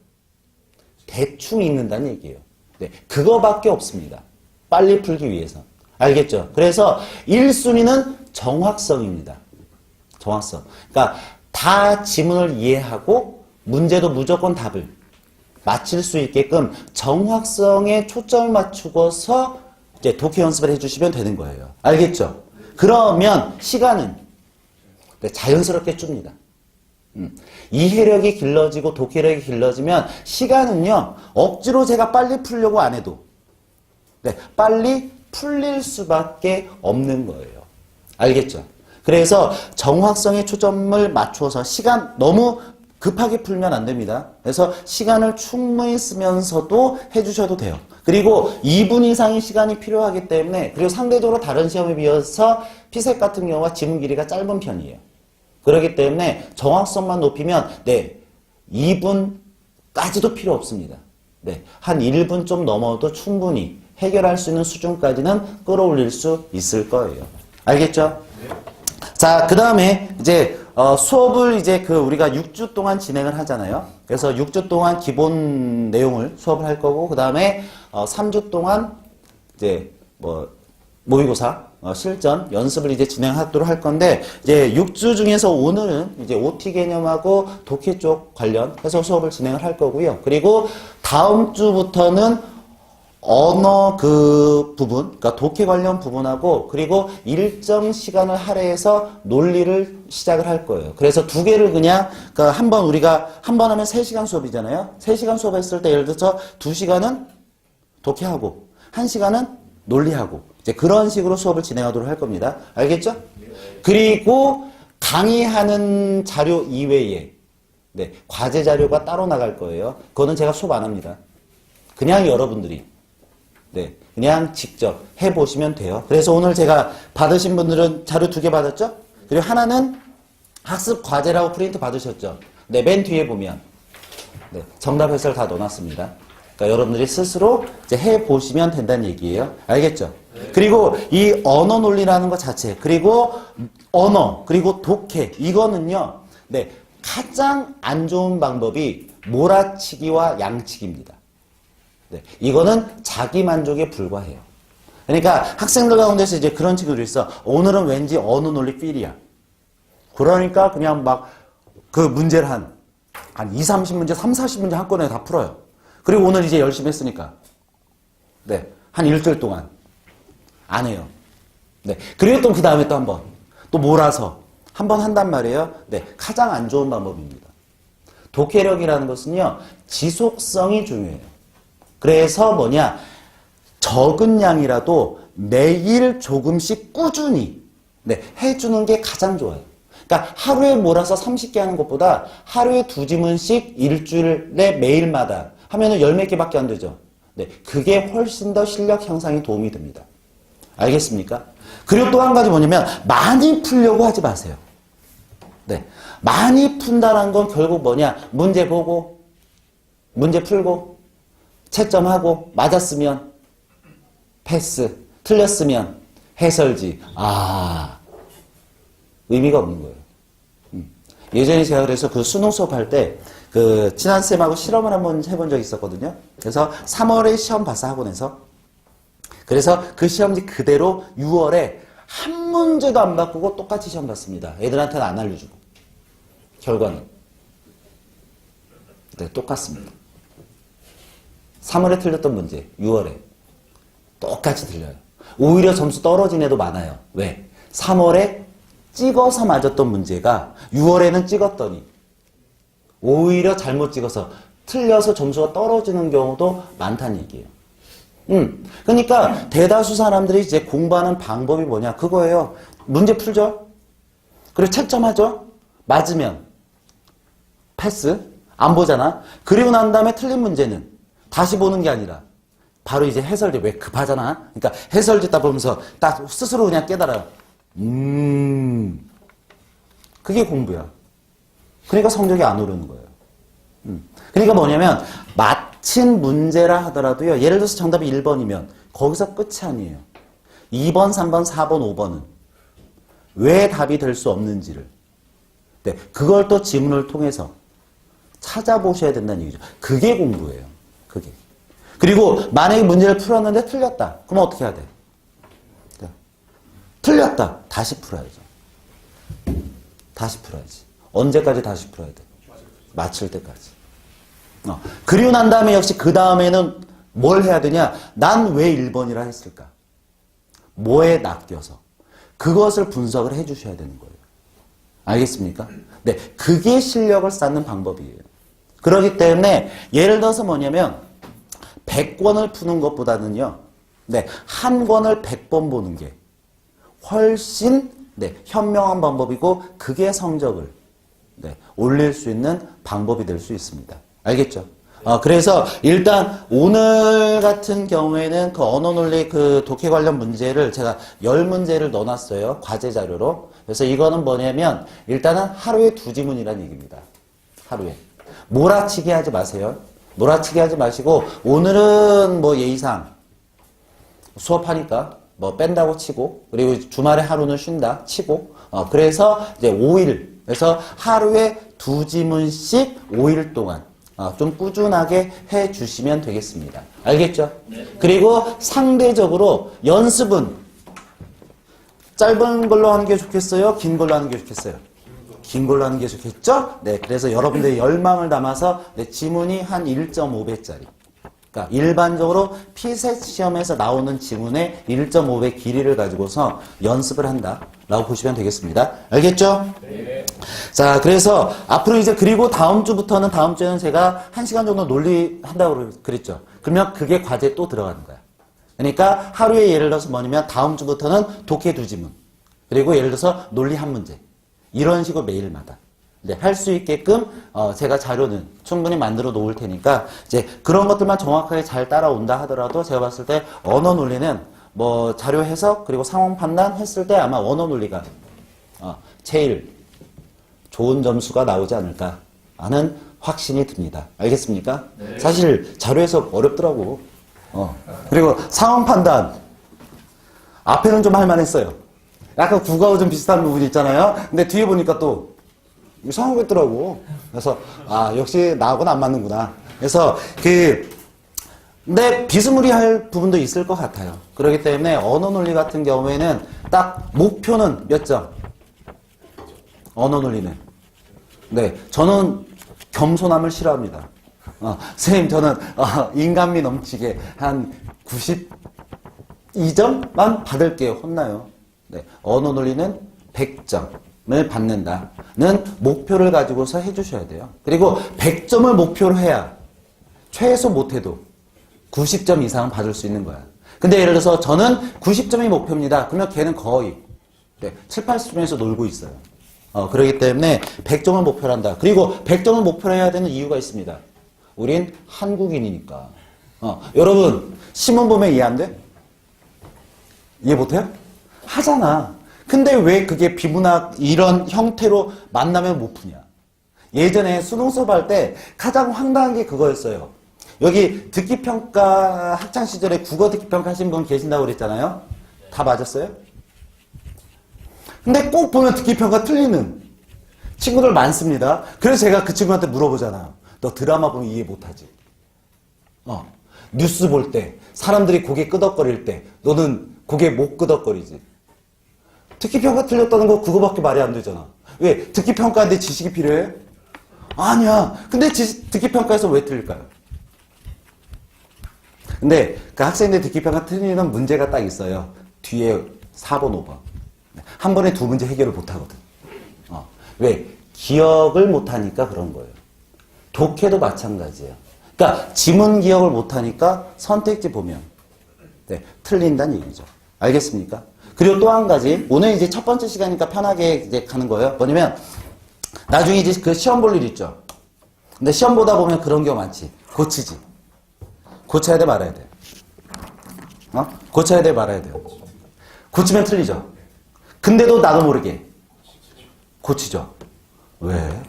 대충 읽는다는 얘기예요. 네, 그거밖에 없습니다. 빨리 풀기 위해서. 알겠죠? 그래서 1순위는 정확성입니다. 정확성. 그러니까 다 지문을 이해하고 문제도 무조건 답을 맞힐 수 있게끔 정확성에 초점을 맞추고서 이제 독해 연습을 해주시면 되는 거예요. 알겠죠? 그러면 시간은 자연스럽게 줍니다. 이해력이 길러지고 독해력이 길러지면 시간은요. 억지로 제가 빨리 풀려고 안 해도 빨리 풀릴 수밖에 없는 거예요. 알겠죠? 그래서 정확성에 초점을 맞춰서 시간 너무 급하게 풀면 안 됩니다. 그래서 시간을 충분히 쓰면서도 해주셔도 돼요. 그리고 2분 이상의 시간이 필요하기 때문에 그리고 상대적으로 다른 시험에 비해서 피셋 같은 경우가 지문 길이가 짧은 편이에요. 그렇기 때문에 정확성만 높이면 2분까지도 필요 없습니다. 한 1분 좀 넘어도 충분히 해결할 수 있는 수준까지는 끌어올릴 수 있을 거예요. 알겠죠? 네. 자, 그 다음에 이제 수업을 이제 우리가 6주 동안 진행을 하잖아요. 그래서 6주 동안 기본 내용을 수업을 할 거고, 그 다음에 3주 동안 이제 모의고사 실전 연습을 이제 진행하도록 할 건데, 이제 6주 중에서 오늘은 이제 OT 개념하고 독해 쪽 관련해서 수업을 진행을 할 거고요. 그리고 다음 주부터는 언어 부분, 그러니까 독해 관련 부분하고 그리고 일정 시간을 할애해서 논리를 시작을 할 거예요. 그래서 두 개를 그냥 한번 우리가 한 번 하면 3시간 수업이잖아요. 3시간 수업했을 때 예를 들어서 2시간은 독해하고 1시간은 논리하고 이제 그런 식으로 수업을 진행하도록 할 겁니다. 알겠죠? 그리고 강의하는 자료 이외에 과제 자료가 따로 나갈 거예요. 그거는 제가 수업 안 합니다. 그냥 여러분들이 그냥 직접 해보시면 돼요. 그래서 오늘 제가 받으신 분들은 자료 2개 받았죠? 그리고 하나는 학습 과제라고 프린트 받으셨죠? 맨 뒤에 보면 정답 해설 다 넣어놨습니다. 그러니까 여러분들이 스스로 이제 해보시면 된다는 얘기예요. 알겠죠? 그리고 이 언어 논리라는 것 자체, 그리고 언어, 그리고 독해, 이거는요, 가장 안 좋은 방법이 몰아치기와 양치기입니다. 이거는 자기 만족에 불과해요. 그러니까 학생들 가운데서 이제 그런 친구들이 있어. 오늘은 왠지 언어 논리 필이야. 그러니까 그냥 막 그 문제를 한 2, 30문제, 3, 40문제 한 건에 다 풀어요. 그리고 오늘 이제 열심히 했으니까. 한 일주일 동안 안 해요. 그리고 또 그 다음에 또 한 번. 또 몰아서 한 번 한단 말이에요. 가장 안 좋은 방법입니다. 독해력이라는 것은요, 지속성이 중요해요. 그래서 뭐냐, 적은 양이라도 매일 조금씩 꾸준히 네, 해주는 게 가장 좋아요. 그러니까 하루에 몰아서 30개 하는 것보다 하루에 2지문씩 일주일에 매일마다 하면은 10몇 개밖에 안 되죠. 네, 그게 훨씬 더 실력 향상에 도움이 됩니다. 알겠습니까? 그리고 또 한 가지 뭐냐면 많이 풀려고 하지 마세요. 네, 많이 푼다는 건 결국 뭐냐, 문제 보고 문제 풀고 채점하고 맞았으면 패스, 틀렸으면 해설지. 의미가 없는 거예요. 예전에 제가 그래서 그 수능 수업할 때 그 친한 쌤하고 실험을 한번 해본 적이 있었거든요. 그래서 3월에 시험 봤어, 학원에서. 그래서 그 시험지 그대로 6월에 한 문제도 안 바꾸고 똑같이 시험 봤습니다. 애들한테는 안 알려주고. 결과는 네, 똑같습니다. 3월에 틀렸던 문제 6월에 똑같이 틀려요. 오히려 점수 떨어진 애도 많아요. 왜? 3월에 찍어서 맞았던 문제가 6월에는 찍었더니 오히려 잘못 찍어서 틀려서 점수가 떨어지는 경우도 많다는 얘기예요. 그러니까 대다수 사람들이 이제 공부하는 방법이 뭐냐, 그거예요. 문제 풀죠. 그리고 채점하죠. 맞으면 패스, 안 보잖아. 그리고 난 다음에 틀린 문제는 다시 보는 게 아니라 바로 이제 해설지. 왜 급하잖아. 그러니까 해설지 딱 보면서 딱 스스로 그냥 깨달아요. 그게 공부야. 그러니까 성적이 안 오르는 거예요. 그러니까 뭐냐면 맞힌 문제라 하더라도요, 예를 들어서 정답이 1번이면 거기서 끝이 아니에요. 2번, 3번, 4번, 5번은 왜 답이 될 수 없는지를, 네, 그걸 또 지문을 통해서 찾아보셔야 된다는 얘기죠. 그게 공부예요. 그게. 그리고 만약에 문제를 풀었는데 틀렸다. 그럼 어떻게 해야 돼? 네. 틀렸다. 다시 풀어야죠. 다시 풀어야지. 언제까지 다시 풀어야 돼? 맞출 때까지. 그리고 난 다음에 역시 그 다음에는 뭘 해야 되냐? 난 왜 1번이라 했을까? 뭐에 낚여서? 그것을 분석을 해 주셔야 되는 거예요. 알겠습니까? 네, 그게 실력을 쌓는 방법이에요. 그렇기 때문에 예를 들어서 뭐냐면 100권을 푸는 것보다는요, 네, 한 권을 100번 보는 게 훨씬 네, 현명한 방법이고 그게 성적을 네, 올릴 수 있는 방법이 될 수 있습니다. 알겠죠? 그래서 일단 오늘 같은 경우에는 그 언어논리 그 독해 관련 문제를 제가 10문제를 넣어놨어요. 과제 자료로. 그래서 이거는 뭐냐면 일단은 하루에 2지문이라는 얘기입니다. 하루에. 몰아치기 하지 마세요. 몰아치기 하지 마시고 오늘은 뭐 예의상 수업하니까 뭐 뺀다고 치고, 그리고 주말에 하루는 쉰다 치고, 그래서 이제 5일, 그래서 하루에 2지문씩 5일 동안 좀 꾸준하게 해 주시면 되겠습니다. 알겠죠? 네. 그리고 상대적으로 연습은 짧은 걸로 하는 게 좋겠어요? 긴 걸로 하는 게 좋겠어요? 긴 걸로 하는 게 좋겠죠? 네, 그래서 여러분들의 열망을 담아서 네, 지문이 한 1.5배짜리. 그러니까 일반적으로 피셋 시험에서 나오는 지문의 1.5배 길이를 가지고서 연습을 한다라고 보시면 되겠습니다. 알겠죠? 네. 자, 그래서 앞으로 이제 그리고 다음 주에는 제가 1시간 정도 논리한다고 그랬죠. 그러면 그게 과제에 또 들어가는 거야. 그러니까 하루에 예를 들어서 뭐냐면 다음 주부터는 독해 2지문. 그리고 예를 들어서 논리 1문제. 이런 식으로 매일마다. 네, 할 수 있게끔 제가 자료는 충분히 만들어 놓을 테니까 이제 그런 것들만 정확하게 잘 따라온다 하더라도 제가 봤을 때 언어 논리는 뭐 자료 해석 그리고 상황 판단 했을 때 아마 언어 논리가 제일 좋은 점수가 나오지 않을까 하는 확신이 듭니다. 알겠습니까? 네. 사실 자료 해석 어렵더라고. 그리고 상황 판단 앞에는 좀 할만했어요. 약간 국어하고 좀 비슷한 부분이 있잖아요. 근데 뒤에 보니까 또 이상한 거 있더라고. 그래서 역시 나하고는 안 맞는구나. 그래서 근데 비스무리할 부분도 있을 것 같아요. 그렇기 때문에 언어 논리 같은 경우에는 딱 목표는 몇 점? 언어 논리는. 네, 저는 겸손함을 싫어합니다. 선생님 저는 인간미 넘치게 한 92점만 받을게요. 혼나요. 네, 언어 논리는 100점. 받는다는 목표를 가지고서 해주셔야 돼요. 그리고 100점을 목표로 해야 최소 못해도 90점 이상은 받을 수 있는 거야. 근데 예를 들어서 저는 90점이 목표입니다. 그러면 걔는 거의 7, 80점에서 놀고 있어요. 그렇기 때문에 100점을 목표로 한다. 그리고 100점을 목표로 해야 되는 이유가 있습니다. 우린 한국인이니까. 여러분 신문 보면 이해 안 돼? 이해 못해요? 하잖아. 근데 왜 그게 비문학 이런 형태로 만나면 못 푸냐? 예전에 수능 수업할 때 가장 황당한 게 그거였어요. 여기 듣기평가 학창시절에 국어 듣기평가 하신 분 계신다고 그랬잖아요. 다 맞았어요? 근데 꼭 보면 듣기평가 틀리는 친구들 많습니다. 그래서 제가 그 친구한테 물어보잖아요. 너 드라마 보면 이해 못하지? 뉴스 볼 때 사람들이 고개 끄덕거릴 때 너는 고개 못 끄덕거리지? 듣기평가 틀렸다는 거 그거밖에 말이 안 되잖아. 왜? 듣기평가인데 지식이 필요해? 아니야. 근데 듣기평가에서 왜 틀릴까요? 근데 그 학생들 듣기평가 틀리는 문제가 딱 있어요. 뒤에 4번, 5번. 한 번에 두 문제 해결을 못하거든. 왜? 기억을 못하니까 그런 거예요. 독해도 마찬가지예요. 그러니까 지문 기억을 못하니까 선택지 보면 틀린다는 얘기죠. 알겠습니까? 그리고 또 한 가지, 오늘 이제 첫 번째 시간이니까 편하게 이제 가는 거예요. 뭐냐면 나중에 이제 그 시험 볼 일 있죠. 근데 시험 보다 보면 그런 경우 많지. 고치지. 고쳐야 돼 말아야 돼. 고쳐야 돼 말아야 돼요. 고치면 틀리죠. 근데도 나도 모르게 고치죠. 왜?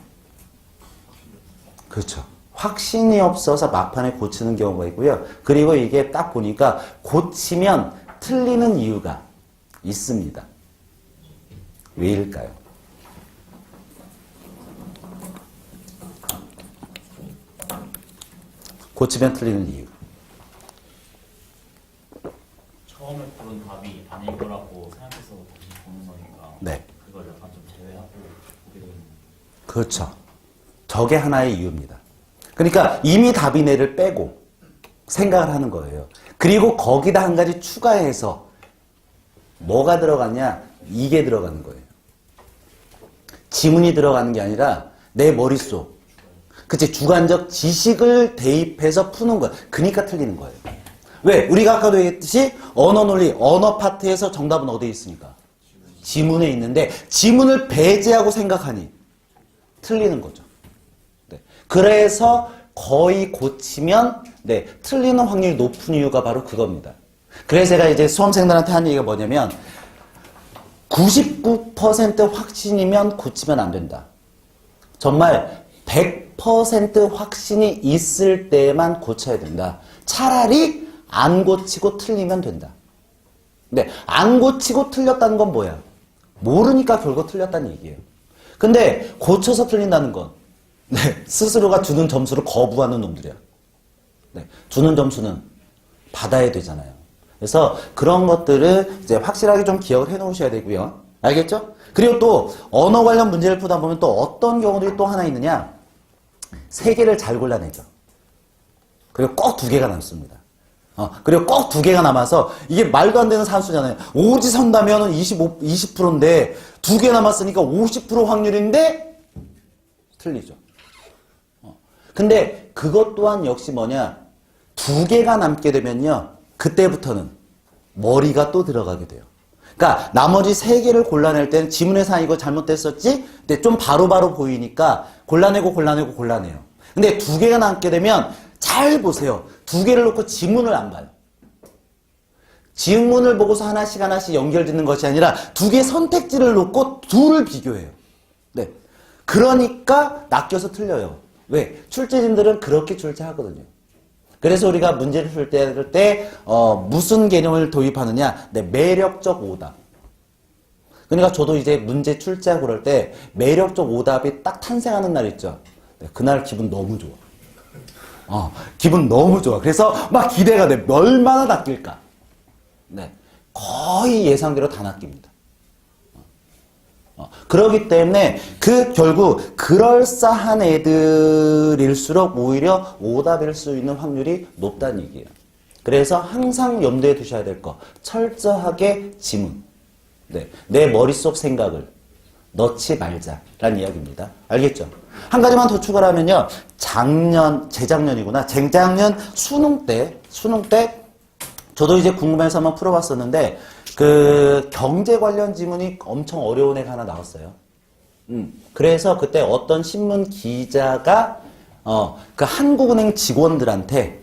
그렇죠. 확신이 없어서 막판에 고치는 경우가 있고요. 그리고 이게 딱 보니까 고치면 틀리는 이유가 있습니다. 왜일까요? 고치면 틀리는 이유. 처음에 고른 답이 아닐 거라고 생각해서 다시 보는 거니까 네. 그걸 약간 좀 제외하고 보게 되는. 그렇죠. 저게 하나의 이유입니다. 그러니까 이미 답이네를 빼고 생각을 하는 거예요. 그리고 거기다 한 가지 추가해서 뭐가 들어갔냐? 이게 들어가는 거예요. 지문이 들어가는 게 아니라 내 머릿속, 그치? 주관적 지식을 대입해서 푸는 거야. 그러니까 틀리는 거예요. 왜? 우리가 아까도 얘기했듯이 언어 논리, 언어 파트에서 정답은 어디에 있습니까? 지문에 있는데 지문을 배제하고 생각하니 틀리는 거죠. 네. 그래서 거의 고치면 틀리는 확률이 높은 이유가 바로 그겁니다. 그래서 제가 이제 수험생들한테 하는 얘기가 뭐냐면 99% 확신이면 고치면 안 된다. 정말 100% 확신이 있을 때만 고쳐야 된다. 차라리 안 고치고 틀리면 된다. 네, 안 고치고 틀렸다는 건 뭐야? 모르니까 결국 틀렸다는 얘기예요. 근데 고쳐서 틀린다는 건 스스로가 주는 점수를 거부하는 놈들이야. 주는 점수는 받아야 되잖아요. 그래서 그런 것들을 이제 확실하게 좀 기억을 해 놓으셔야 되고요. 알겠죠? 그리고 또 언어 관련 문제를 푸다 보면 또 어떤 경우들이 또 하나 있느냐? 3개를 잘 골라내죠. 그리고 꼭 2개가 남습니다. 그리고 꼭 2개가 남아서 이게 말도 안 되는 산수잖아요. 오지선다면 20%인데 2개 남았으니까 50% 확률인데 틀리죠. 근데 그것 또한 역시 뭐냐? 2개가 남게 되면요. 그때부터는 머리가 또 들어가게 돼요. 그러니까 나머지 3개를 골라낼 때는 지문에서 이거 잘못됐었지? 근데 좀 바로바로 보이니까 골라내요. 근데 2개가 남게 되면 잘 보세요. 2개를 놓고 지문을 안 봐요. 지문을 보고서 하나씩 연결짓는 것이 아니라 2개 선택지를 놓고 둘을 비교해요. 네. 그러니까 낚여서 틀려요. 왜? 출제진들은 그렇게 출제하거든요. 그래서 우리가 문제를 풀 때 무슨 개념을 도입하느냐? 매력적 오답. 그러니까 저도 이제 문제 출제하고 그럴 때 매력적 오답이 딱 탄생하는 날 있죠. 그날 기분 너무 좋아. 기분 너무 좋아. 그래서 막 기대가 돼. 얼마나 낚일까? 거의 예상대로 다 낚입니다. 그렇기 때문에 결국 그럴싸한 애들일수록 오히려 오답일 수 있는 확률이 높다는 얘기예요. 그래서 항상 염두에 두셔야 될 거 철저하게 지문. 내 머릿속 생각을 넣지 말자라는 이야기입니다. 알겠죠? 한 가지만 더 추가를 하면요. 재작년이구나. 재작년 수능 때 저도 이제 궁금해서 한번 풀어봤었는데 그 경제 관련 지문이 엄청 어려운 애가 하나 나왔어요. 그래서 그때 어떤 신문 기자가 그 한국은행 직원들한테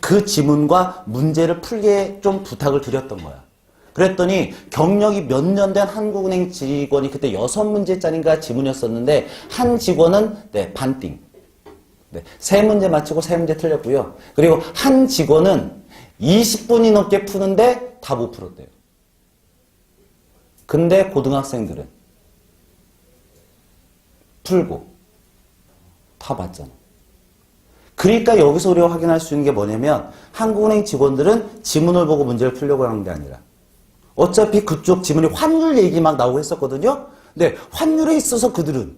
그 지문과 문제를 풀게 좀 부탁을 드렸던 거야. 그랬더니 경력이 몇 년 된 한국은행 직원이 그때 6문제짜리인가 지문이었었는데 한 직원은 반띵. 3문제 맞히고 3문제 틀렸고요. 그리고 한 직원은 20분이 넘게 푸는데 다 못 풀었대요. 근데 고등학생들은 풀고 다 맞잖아. 그러니까 여기서 우리가 확인할 수 있는 게 뭐냐면 한국은행 직원들은 지문을 보고 문제를 풀려고 하는 게 아니라 어차피 그쪽 지문이 환율 얘기 막 나오고 했었거든요. 근데 환율에 있어서 그들은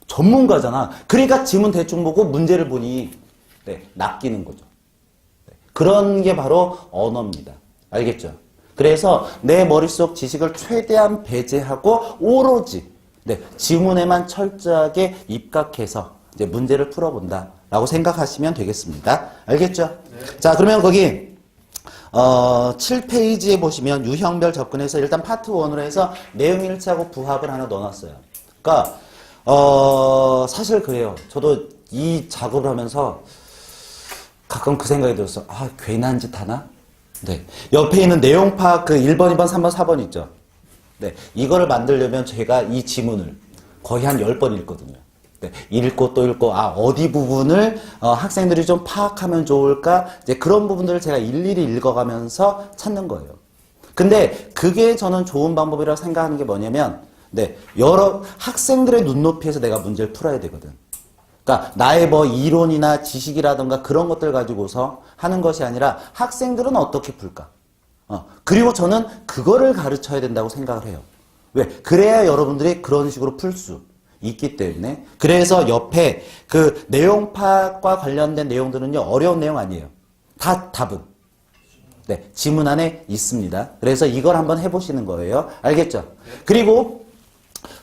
전문가잖아. 그러니까 지문 대충 보고 문제를 보니 낚이는 거죠. 그런 게 바로 언어입니다. 알겠죠? 그래서 내 머릿속 지식을 최대한 배제하고 오로지 지문에만 철저하게 입각해서 이제 문제를 풀어본다라고 생각하시면 되겠습니다. 알겠죠? 네. 자, 그러면 거기 7페이지에 보시면 유형별 접근해서 일단 파트 1으로 해서 내용 일치하고 부합을 하나 넣어놨어요. 그러니까 사실 그래요. 저도 이 작업을 하면서 가끔 그 생각이 들었어. 아, 괜한 짓 하나? 네. 옆에 있는 내용 파악 그 1번, 2번, 3번, 4번 있죠. 네. 이거를 만들려면 제가 이 지문을 거의 한 10번 읽거든요. 네. 읽고 또 읽고, 어디 부분을 학생들이 좀 파악하면 좋을까? 이제 그런 부분들을 제가 일일이 읽어가면서 찾는 거예요. 근데 그게 저는 좋은 방법이라고 생각하는 게 뭐냐면, 여러 학생들의 눈높이에서 내가 문제를 풀어야 되거든. 그러니까 나의 뭐 이론이나 지식이라든가 그런 것들 가지고서 하는 것이 아니라 학생들은 어떻게 풀까? 그리고 저는 그거를 가르쳐야 된다고 생각을 해요. 왜? 그래야 여러분들이 그런 식으로 풀 수 있기 때문에. 그래서 옆에 그 내용 파악과 관련된 내용들은요, 어려운 내용 아니에요. 다 답은 지문 안에 있습니다. 그래서 이걸 한번 해보시는 거예요. 알겠죠? 그리고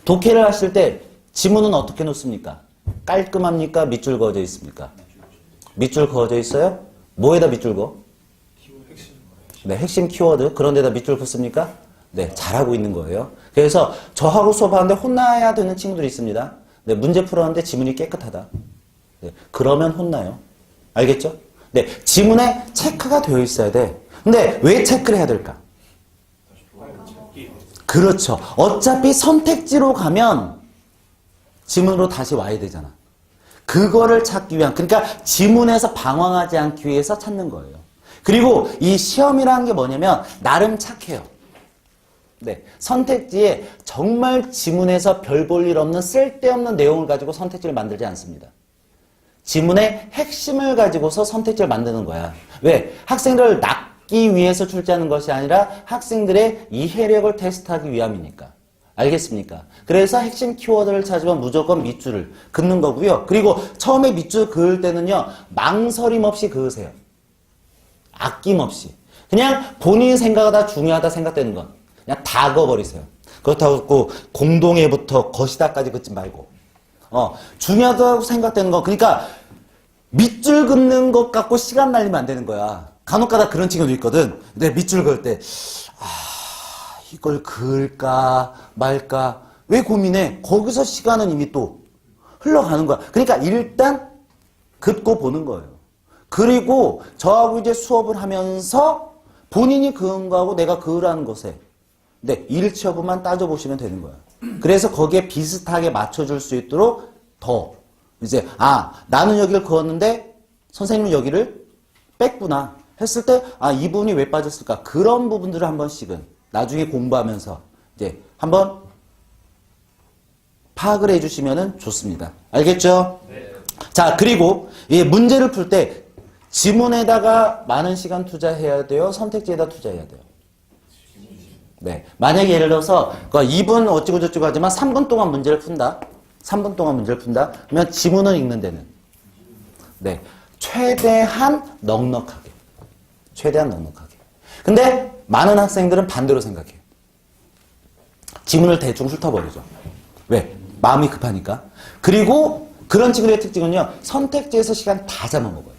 독해를 하실 때 지문은 어떻게 놓습니까? 깔끔합니까? 밑줄 그어져 있습니까? 밑줄 그어져 있어요? 뭐에다 밑줄 그어? 핵심 키워드. 그런 데다 밑줄 긋습니까? 잘하고 있는 거예요. 그래서 저하고 수업하는데 혼나야 되는 친구들이 있습니다. 문제 풀었는데 지문이 깨끗하다. 그러면 혼나요. 알겠죠? 지문에 체크가 되어 있어야 돼. 근데 왜 체크를 해야 될까? 그렇죠. 어차피 선택지로 가면 지문으로 다시 와야 되잖아. 그거를 찾기 위한, 그러니까 지문에서 방황하지 않기 위해서 찾는 거예요. 그리고 이 시험이라는 게 뭐냐면 나름 착해요. 선택지에 정말 지문에서 별 볼 일 없는 쓸데없는 내용을 가지고 선택지를 만들지 않습니다. 지문의 핵심을 가지고서 선택지를 만드는 거야. 왜? 학생들을 낚기 위해서 출제하는 것이 아니라 학생들의 이해력을 테스트하기 위함이니까. 알겠습니까? 그래서 핵심 키워드를 찾으면 무조건 밑줄을 긋는 거고요. 그리고 처음에 밑줄 그을 때는요, 망설임 없이 그으세요. 아낌없이. 그냥 본인이 생각하다 중요하다 생각되는 건 그냥 다 그어버리세요. 그렇다고 공동에부터 것이다까지 긋지 말고. 중요하다고 생각되는 거. 그러니까 밑줄 긋는 것 갖고 시간 날리면 안 되는 거야. 간혹가다 그런 친구도 있거든. 근데 밑줄 그을 때 이걸 그을까 말까 왜 고민해? 거기서 시간은 이미 또 흘러가는 거야. 그러니까 일단 긋고 보는 거예요. 그리고 저하고 이제 수업을 하면서 본인이 그은 거하고 내가 그으라는 것에 일치 여부만 따져보시면 되는 거야. 그래서 거기에 비슷하게 맞춰줄 수 있도록 더 이제 나는 여기를 그었는데 선생님은 여기를 뺐구나 했을 때 이 부분이 왜 빠졌을까? 그런 부분들을 한 번씩은 나중에 공부하면서 이제 한번 파악을 해주시면 좋습니다. 알겠죠? 네. 자, 그리고 이 문제를 풀 때 지문에다가 많은 시간 투자해야 돼요? 선택지에다 투자해야 돼요? 만약에 예를 들어서 2분 어찌고 저찌고 하지만 3분 동안 문제를 푼다. 3분 동안 문제를 푼다. 그러면 지문을 읽는 데는 최대한 넉넉하게. 최대한 넉넉하게. 근데 많은 학생들은 반대로 생각해요. 지문을 대충 훑어버리죠. 왜? 마음이 급하니까. 그리고 그런 친구들의 특징은요, 선택지에서 시간 다 잡아먹어요.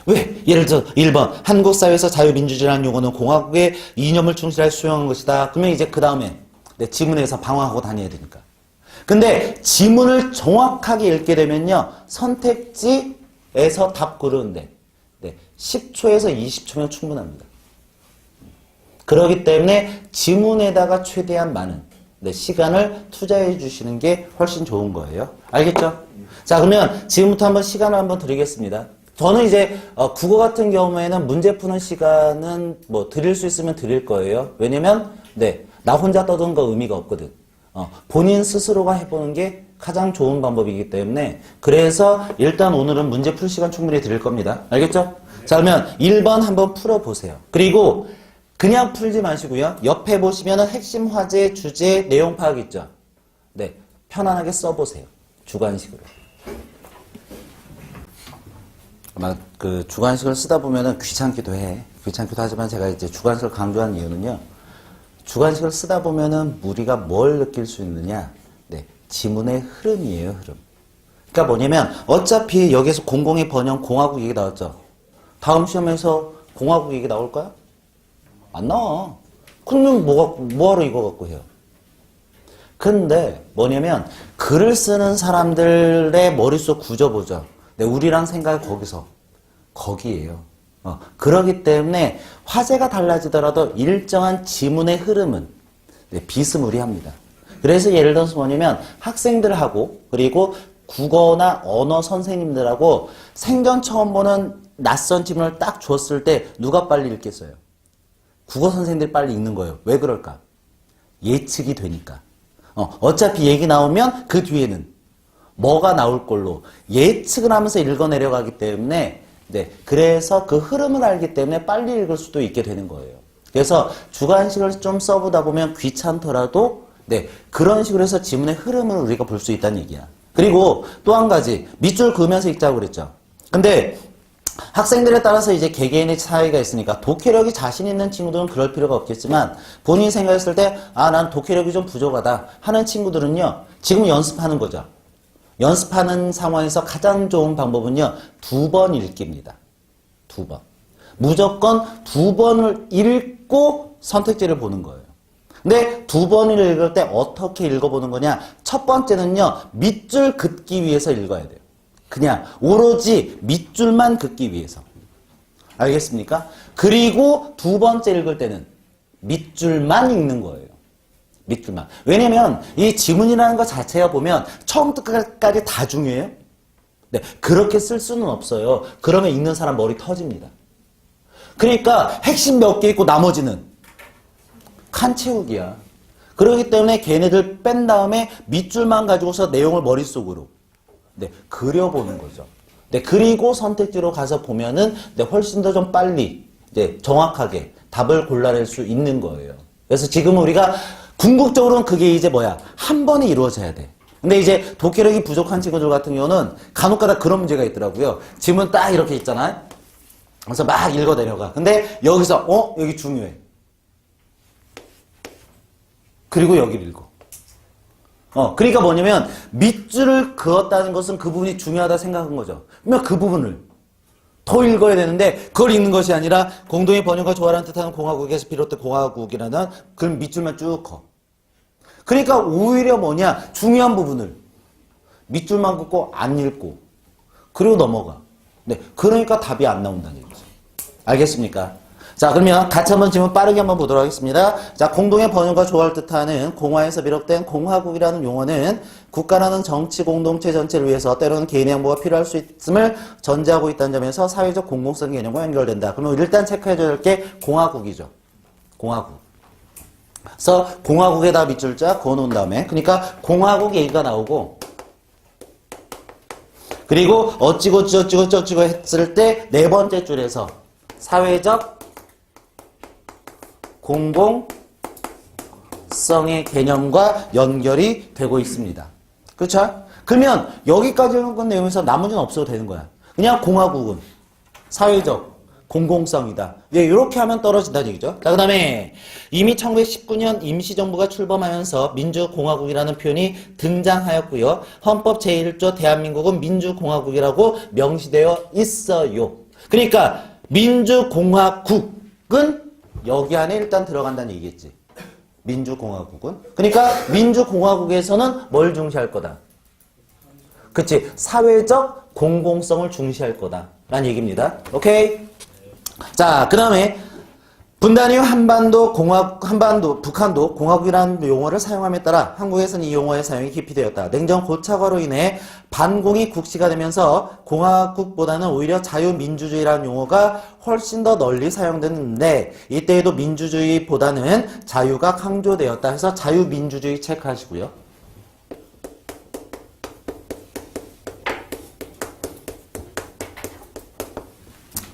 왜? 예를 들어 1번 한국 사회에서 자유민주주의라는 용어는 공화국의 이념을 충실하게 수용한 것이다. 그러면 이제 그 다음에 지문에서 방황하고 다녀야 되니까. 근데 지문을 정확하게 읽게 되면요, 선택지에서 답 고르는데 10초에서 20초면 충분합니다. 그렇기 때문에 지문에다가 최대한 많은 시간을 투자해 주시는 게 훨씬 좋은 거예요. 알겠죠? 자, 그러면 지금부터 한번 시간을 한번 드리겠습니다. 저는 이제 국어 같은 경우에는 문제 푸는 시간은 뭐 드릴 수 있으면 드릴 거예요. 왜냐면 나 혼자 떠드는 거 의미가 없거든. 본인 스스로가 해보는 게 가장 좋은 방법이기 때문에, 그래서 일단 오늘은 문제 풀 시간 충분히 드릴 겁니다. 알겠죠? 자, 그러면 1번 한번 풀어보세요. 그리고 그냥 풀지 마시고요, 옆에 보시면은 핵심 화제, 주제, 내용 파악 있죠? 편안하게 써보세요. 주관식으로. 아마 그 주관식을 쓰다 보면은 귀찮기도 해. 귀찮기도 하지만 제가 이제 주관식을 강조한 이유는요, 주관식을 쓰다 보면은 우리가 뭘 느낄 수 있느냐? 지문의 흐름이에요, 흐름. 그러니까 뭐냐면, 어차피 여기서 공공의 번영, 공화국 얘기 나왔죠? 다음 시험에서 공화국 얘기 나올까요? 안 나와. 그러면 뭐하러 이거 갖고 해요? 근데 뭐냐면, 글을 쓰는 사람들의 머릿속 구조 보죠. 우리랑 생각이 거기에요. 그러기 때문에 화제가 달라지더라도 일정한 지문의 흐름은 비스무리합니다. 그래서 예를 들어서 뭐냐면 학생들하고 그리고 국어나 언어 선생님들하고 생전 처음 보는 낯선 지문을 딱 줬을 때 누가 빨리 읽겠어요? 국어 선생님들이 빨리 읽는 거예요. 왜 그럴까? 예측이 되니까. 어차피 얘기 나오면 그 뒤에는 뭐가 나올 걸로 예측을 하면서 읽어 내려가기 때문에 그래서 그 흐름을 알기 때문에 빨리 읽을 수도 있게 되는 거예요. 그래서 주관식을 좀 써보다 보면 귀찮더라도 그런 식으로 해서 지문의 흐름을 우리가 볼 수 있다는 얘기야. 그리고 또 한 가지, 밑줄 그으면서 읽자고 그랬죠. 근데 학생들에 따라서 이제 개개인의 차이가 있으니까 독해력이 자신 있는 친구들은 그럴 필요가 없겠지만, 본인이 생각했을 때 난 독해력이 좀 부족하다 하는 친구들은요, 지금 연습하는 거죠. 연습하는 상황에서 가장 좋은 방법은요, 2번 읽기입니다. 2번. 무조건 2번을 읽고 선택지를 보는 거예요. 근데 2번을 읽을 때 어떻게 읽어보는 거냐? 첫 번째는요, 밑줄 긋기 위해서 읽어야 돼요. 그냥 오로지 밑줄만 긋기 위해서. 알겠습니까? 그리고 2번째 읽을 때는 밑줄만 읽는 거예요. 밑줄만. 왜냐면 이 지문이라는 것 자체가 보면 처음부터 끝까지 다 중요해요. 그렇게 쓸 수는 없어요. 그러면 읽는 사람 머리 터집니다. 그러니까 핵심 몇 개 있고 나머지는 칸 채우기야. 그렇기 때문에 걔네들 뺀 다음에 밑줄만 가지고서 내용을 머릿속으로 그려보는 거죠. 그리고 선택지로 가서 보면은 훨씬 더 좀 빨리 정확하게 답을 골라낼 수 있는 거예요. 그래서 지금 우리가 궁극적으로는 그게 이제 한 번에 이루어져야 돼. 근데 이제 독해력이 부족한 친구들 같은 경우는 간혹가다 그런 문제가 있더라고요. 지문 딱 이렇게 있잖아요. 그래서 막 읽어 내려가. 근데 여기서 여기 중요해. 그리고 여기를 읽어. 그러니까 뭐냐면 밑줄을 그었다는 것은 그 부분이 중요하다 생각한 거죠. 그러면 그 부분을 더 읽어야 되는데 그걸 읽는 것이 아니라 공동의 번영과 조화라는 뜻하는 공화국에서 비롯된 공화국이라는 그 밑줄만 쭉 커. 그러니까 오히려 뭐냐, 중요한 부분을 밑줄만 긋고 안 읽고 그리고 넘어가. 그러니까 답이 안 나온다는 얘기죠. 알겠습니까? 자, 그러면 같이 한번 지금 빠르게 한번 보도록 하겠습니다. 자, 공동의 번영과 조화를 뜻하는 공화에서 비롯된 공화국이라는 용어는 국가라는 정치 공동체 전체를 위해서 때로는 개인의 양보가 필요할 수 있음을 전제하고 있다는 점에서 사회적 공공성 개념과 연결된다. 그러면 일단 체크해줘야 될 게 공화국이죠. 공화국. 그래서 공화국에다 밑줄자 그어놓은 다음에, 그러니까 공화국 얘기가 나오고, 그리고 어찌고 저찌고 했을 때 네 번째 줄에서 사회적 공공성의 개념과 연결이 되고 있습니다. 그렇죠? 그러면 여기까지 하는 건 내용에서 나머지는 없어도 되는 거야. 그냥 공화국은 사회적 공공성이다. 예, 이렇게 하면 떨어진다는 얘기죠. 자, 그 다음에 이미 1919년 임시정부가 출범하면서 민주공화국이라는 표현이 등장하였고요. 헌법 제1조 대한민국은 민주공화국이라고 명시되어 있어요. 그러니까 민주공화국은 여기 안에 일단 들어간다는 얘기겠지. 민주공화국은. 그러니까 민주공화국에서는 뭘 중시할 거다? 그치. 사회적 공공성을 중시할 거다. 라는 얘기입니다. 오케이? 자, 그 다음에 분단 이후 북한도 공화국이라는 용어를 사용함에 따라 한국에서는 이 용어의 사용이 깊이 되었다. 냉전 고착화로 인해 반공이 국시가 되면서 공화국보다는 오히려 자유민주주의라는 용어가 훨씬 더 널리 사용됐는데 이때에도 민주주의보다는 자유가 강조되었다 해서 자유민주주의 체크하시고요.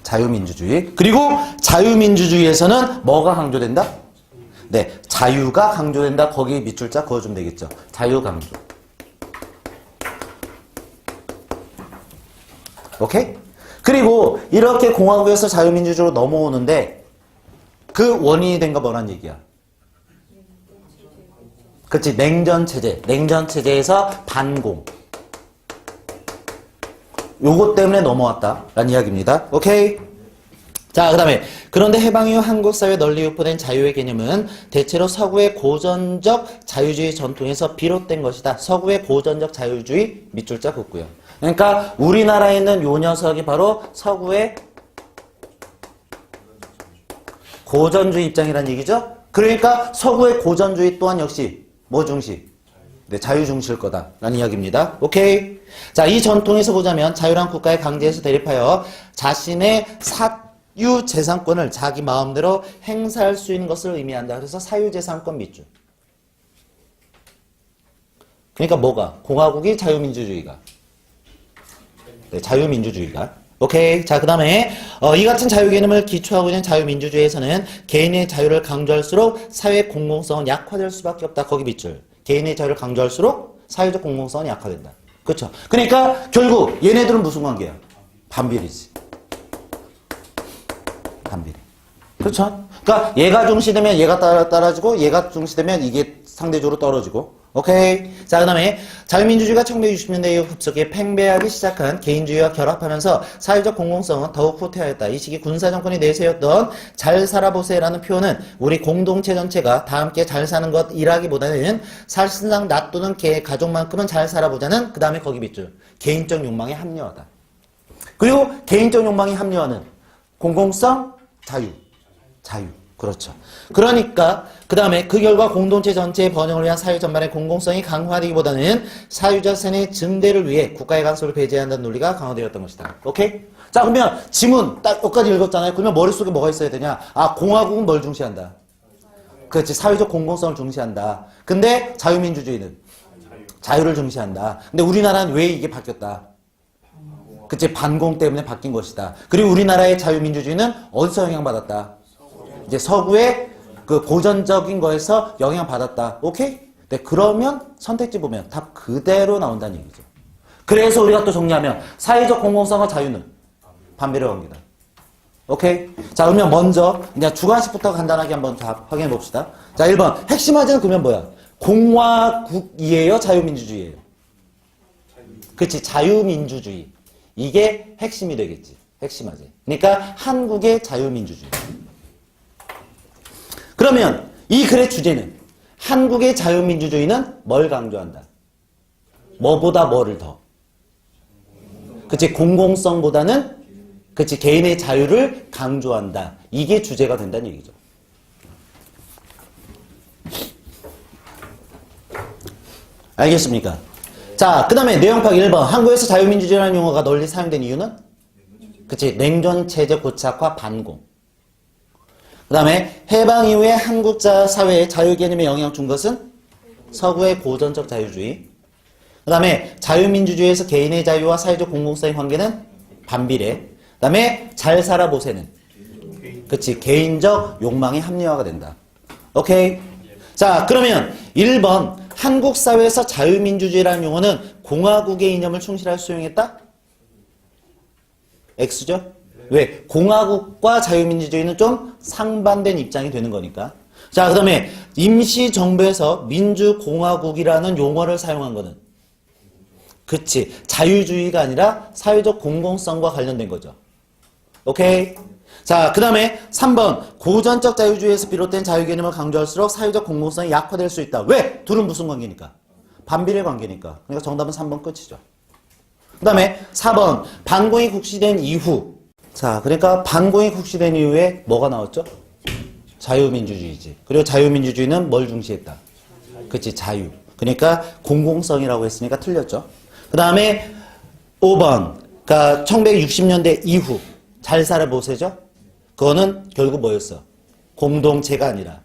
자유민주주의. 그리고 자유민주주의에서는 뭐가 강조된다? 네, 자유가 강조된다. 거기 밑줄자 그어주면 되겠죠. 자유 강조. 오케이? 그리고 이렇게 공화국에서 자유민주주의로 넘어오는데 그 원인이 된 거 뭐란 얘기야? 그치, 냉전체제. 냉전체제에서 반공. 요것 때문에 넘어왔다라는 이야기입니다. 오케이? 자, 그 다음에 그런데 해방 이후 한국 사회에 널리 유포된 자유의 개념은 대체로 서구의 고전적 자유주의 전통에서 비롯된 것이다. 서구의 고전적 자유주의 밑줄자 긋고요. 그러니까 우리나라에 있는 요 녀석이 바로 서구의 고전주의 입장이라는 얘기죠. 그러니까 서구의 고전주의 또한 역시 뭐 중시? 네, 자유 중시일 거다라는 이야기입니다. 오케이? 자, 이 전통에서 보자면 자유란 국가의 강제에서 대립하여 자신의 사유재산권을 자기 마음대로 행사할 수 있는 것을 의미한다. 그래서 사유재산권 밑줄. 그러니까 뭐가? 공화국이 자유민주주의가. 네, 자유민주주의가. 오케이. 자, 그 다음에 이 같은 자유 개념을 기초하고 있는 자유민주주의에서는 개인의 자유를 강조할수록 사회 공공성은 약화될 수밖에 없다. 거기 밑줄. 개인의 자유를 강조할수록 사회적 공공성은 약화된다. 그렇죠? 그러니까 결국 얘네들은 무슨 관계야? 반비례지. 반비례. 그렇죠? 그러니까 얘가 중시되면 얘가 따라지고 얘가 중시되면 이게 상대적으로 떨어지고. 오케이. 자, 그 다음에 자유민주주의가 1960년대 이후 급속히 팽배하기 시작한 개인주의와 결합하면서 사회적 공공성은 더욱 후퇴하였다. 이 시기 군사정권이 내세웠던 잘 살아보세라는 표현은 우리 공동체 전체가 다 함께 잘 사는 것이라기보다는 사실상 나 또는 개 가족만큼은 잘 살아보자는 그 다음에 거기 밑줄. 개인적 욕망에 합리화다. 그리고 개인적 욕망이 합리화는 공공성, 자유. 자유. 그렇죠. 그러니까 그 다음에 그 결과 공동체 전체의 번영을 위한 사회 전반의 공공성이 강화되기보다는 사유자산의 증대를 위해 국가의 간섭을 배제해야 한다는 논리가 강화되었던 것이다. 오케이? 자, 그러면 지문 딱 여기까지 읽었잖아요. 그러면 머릿속에 뭐가 있어야 되냐? 아, 공화국은 뭘 중시한다? 그렇지. 사회적 공공성을 중시한다. 근데 자유민주주의는 자유를 중시한다. 근데 우리나라는 왜 이게 바뀌었다? 그치. 반공 때문에 바뀐 것이다. 그리고 우리나라의 자유민주주의는 어디서 영향받았다? 이제 서구의 그 고전적인 거에서 영향받았다. 오케이? 네, 그러면 선택지 보면 답 그대로 나온다는 얘기죠. 그래서 우리가 또 정리하면 사회적 공공성과 자유는 반비례 관계다. 오케이? 자, 그러면 먼저 그냥 주관식부터 간단하게 한번 답 확인해 봅시다. 자, 1번. 핵심 화제는 그러면 뭐야? 공화국이에요? 자유민주주의예요? 그치, 자유민주주의. 이게 핵심이 되겠지. 핵심 화제. 그러니까 한국의 자유민주주의. 그러면 이 글의 주제는 한국의 자유민주주의는 뭘 강조한다? 뭐보다 뭐를 더? 그치, 공공성보다는 그치, 개인의 자유를 강조한다. 이게 주제가 된다는 얘기죠. 알겠습니까? 자, 그 다음에 내용파악 1번. 한국에서 자유민주주의라는 용어가 널리 사용된 이유는? 그치, 냉전체제 고착화 반공. 그 다음에 해방 이후에 한국 사회의 자유 개념에 영향을 준 것은 서구의 고전적 자유주의. 그 다음에 자유민주주의에서 개인의 자유와 사회적 공공성의 관계는 반비례. 그 다음에 잘 살아보세는 그치, 개인적 욕망의 합리화가 된다. 오케이? 자, 그러면 1번. 한국 사회에서 자유민주주의라는 용어는 공화국의 이념을 충실하여 수용했다? X죠? 왜? 공화국과 자유민주주의는 좀 상반된 입장이 되는 거니까. 자, 그 다음에 임시정부에서 민주공화국이라는 용어를 사용한 거는? 그치. 자유주의가 아니라 사회적 공공성과 관련된 거죠. 오케이? 자, 그 다음에 3번. 고전적 자유주의에서 비롯된 자유 개념을 강조할수록 사회적 공공성이 약화될 수 있다. 왜? 둘은 무슨 관계니까? 반비례 관계니까. 그러니까 정답은 3번 끝이죠. 그 다음에 4번. 반공이 국시된 이후. 자, 그러니까 반공이 국시된 이후에 뭐가 나왔죠? 자유민주주의지. 그리고 자유민주주의는 뭘 중시했다? 그치, 자유. 그러니까 공공성이라고 했으니까 틀렸죠. 그 다음에 5번. 그러니까 1960년대 이후. 잘 살아보세죠? 그거는 결국 뭐였어? 공동체가 아니라.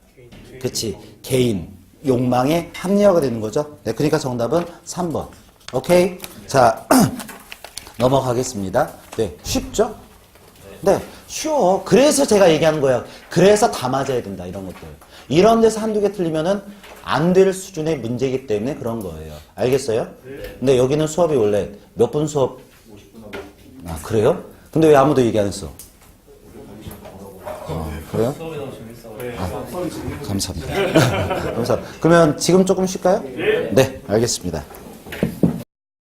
그치, 개인. 욕망의 합리화가 되는 거죠. 네, 그러니까 정답은 3번. 오케이? 자, 넘어가겠습니다. 네, 쉽죠? 네, 쉬워. 그래서 제가 얘기하는 거예요. 그래서 다 맞아야 된다, 이런 것들. 이런 데서 한두 개 틀리면은 안 될 수준의 문제이기 때문에 그런 거예요. 알겠어요? 네. 근데 여기는 수업이 원래 몇 분 수업? 50분 하고. 아, 그래요? 근데 왜 아무도 얘기 안 했어? 그래요? 수업이 너무 재밌어. 감사합니다. 감사합니다. 그러면 지금 조금 쉴까요? 네, 알겠습니다.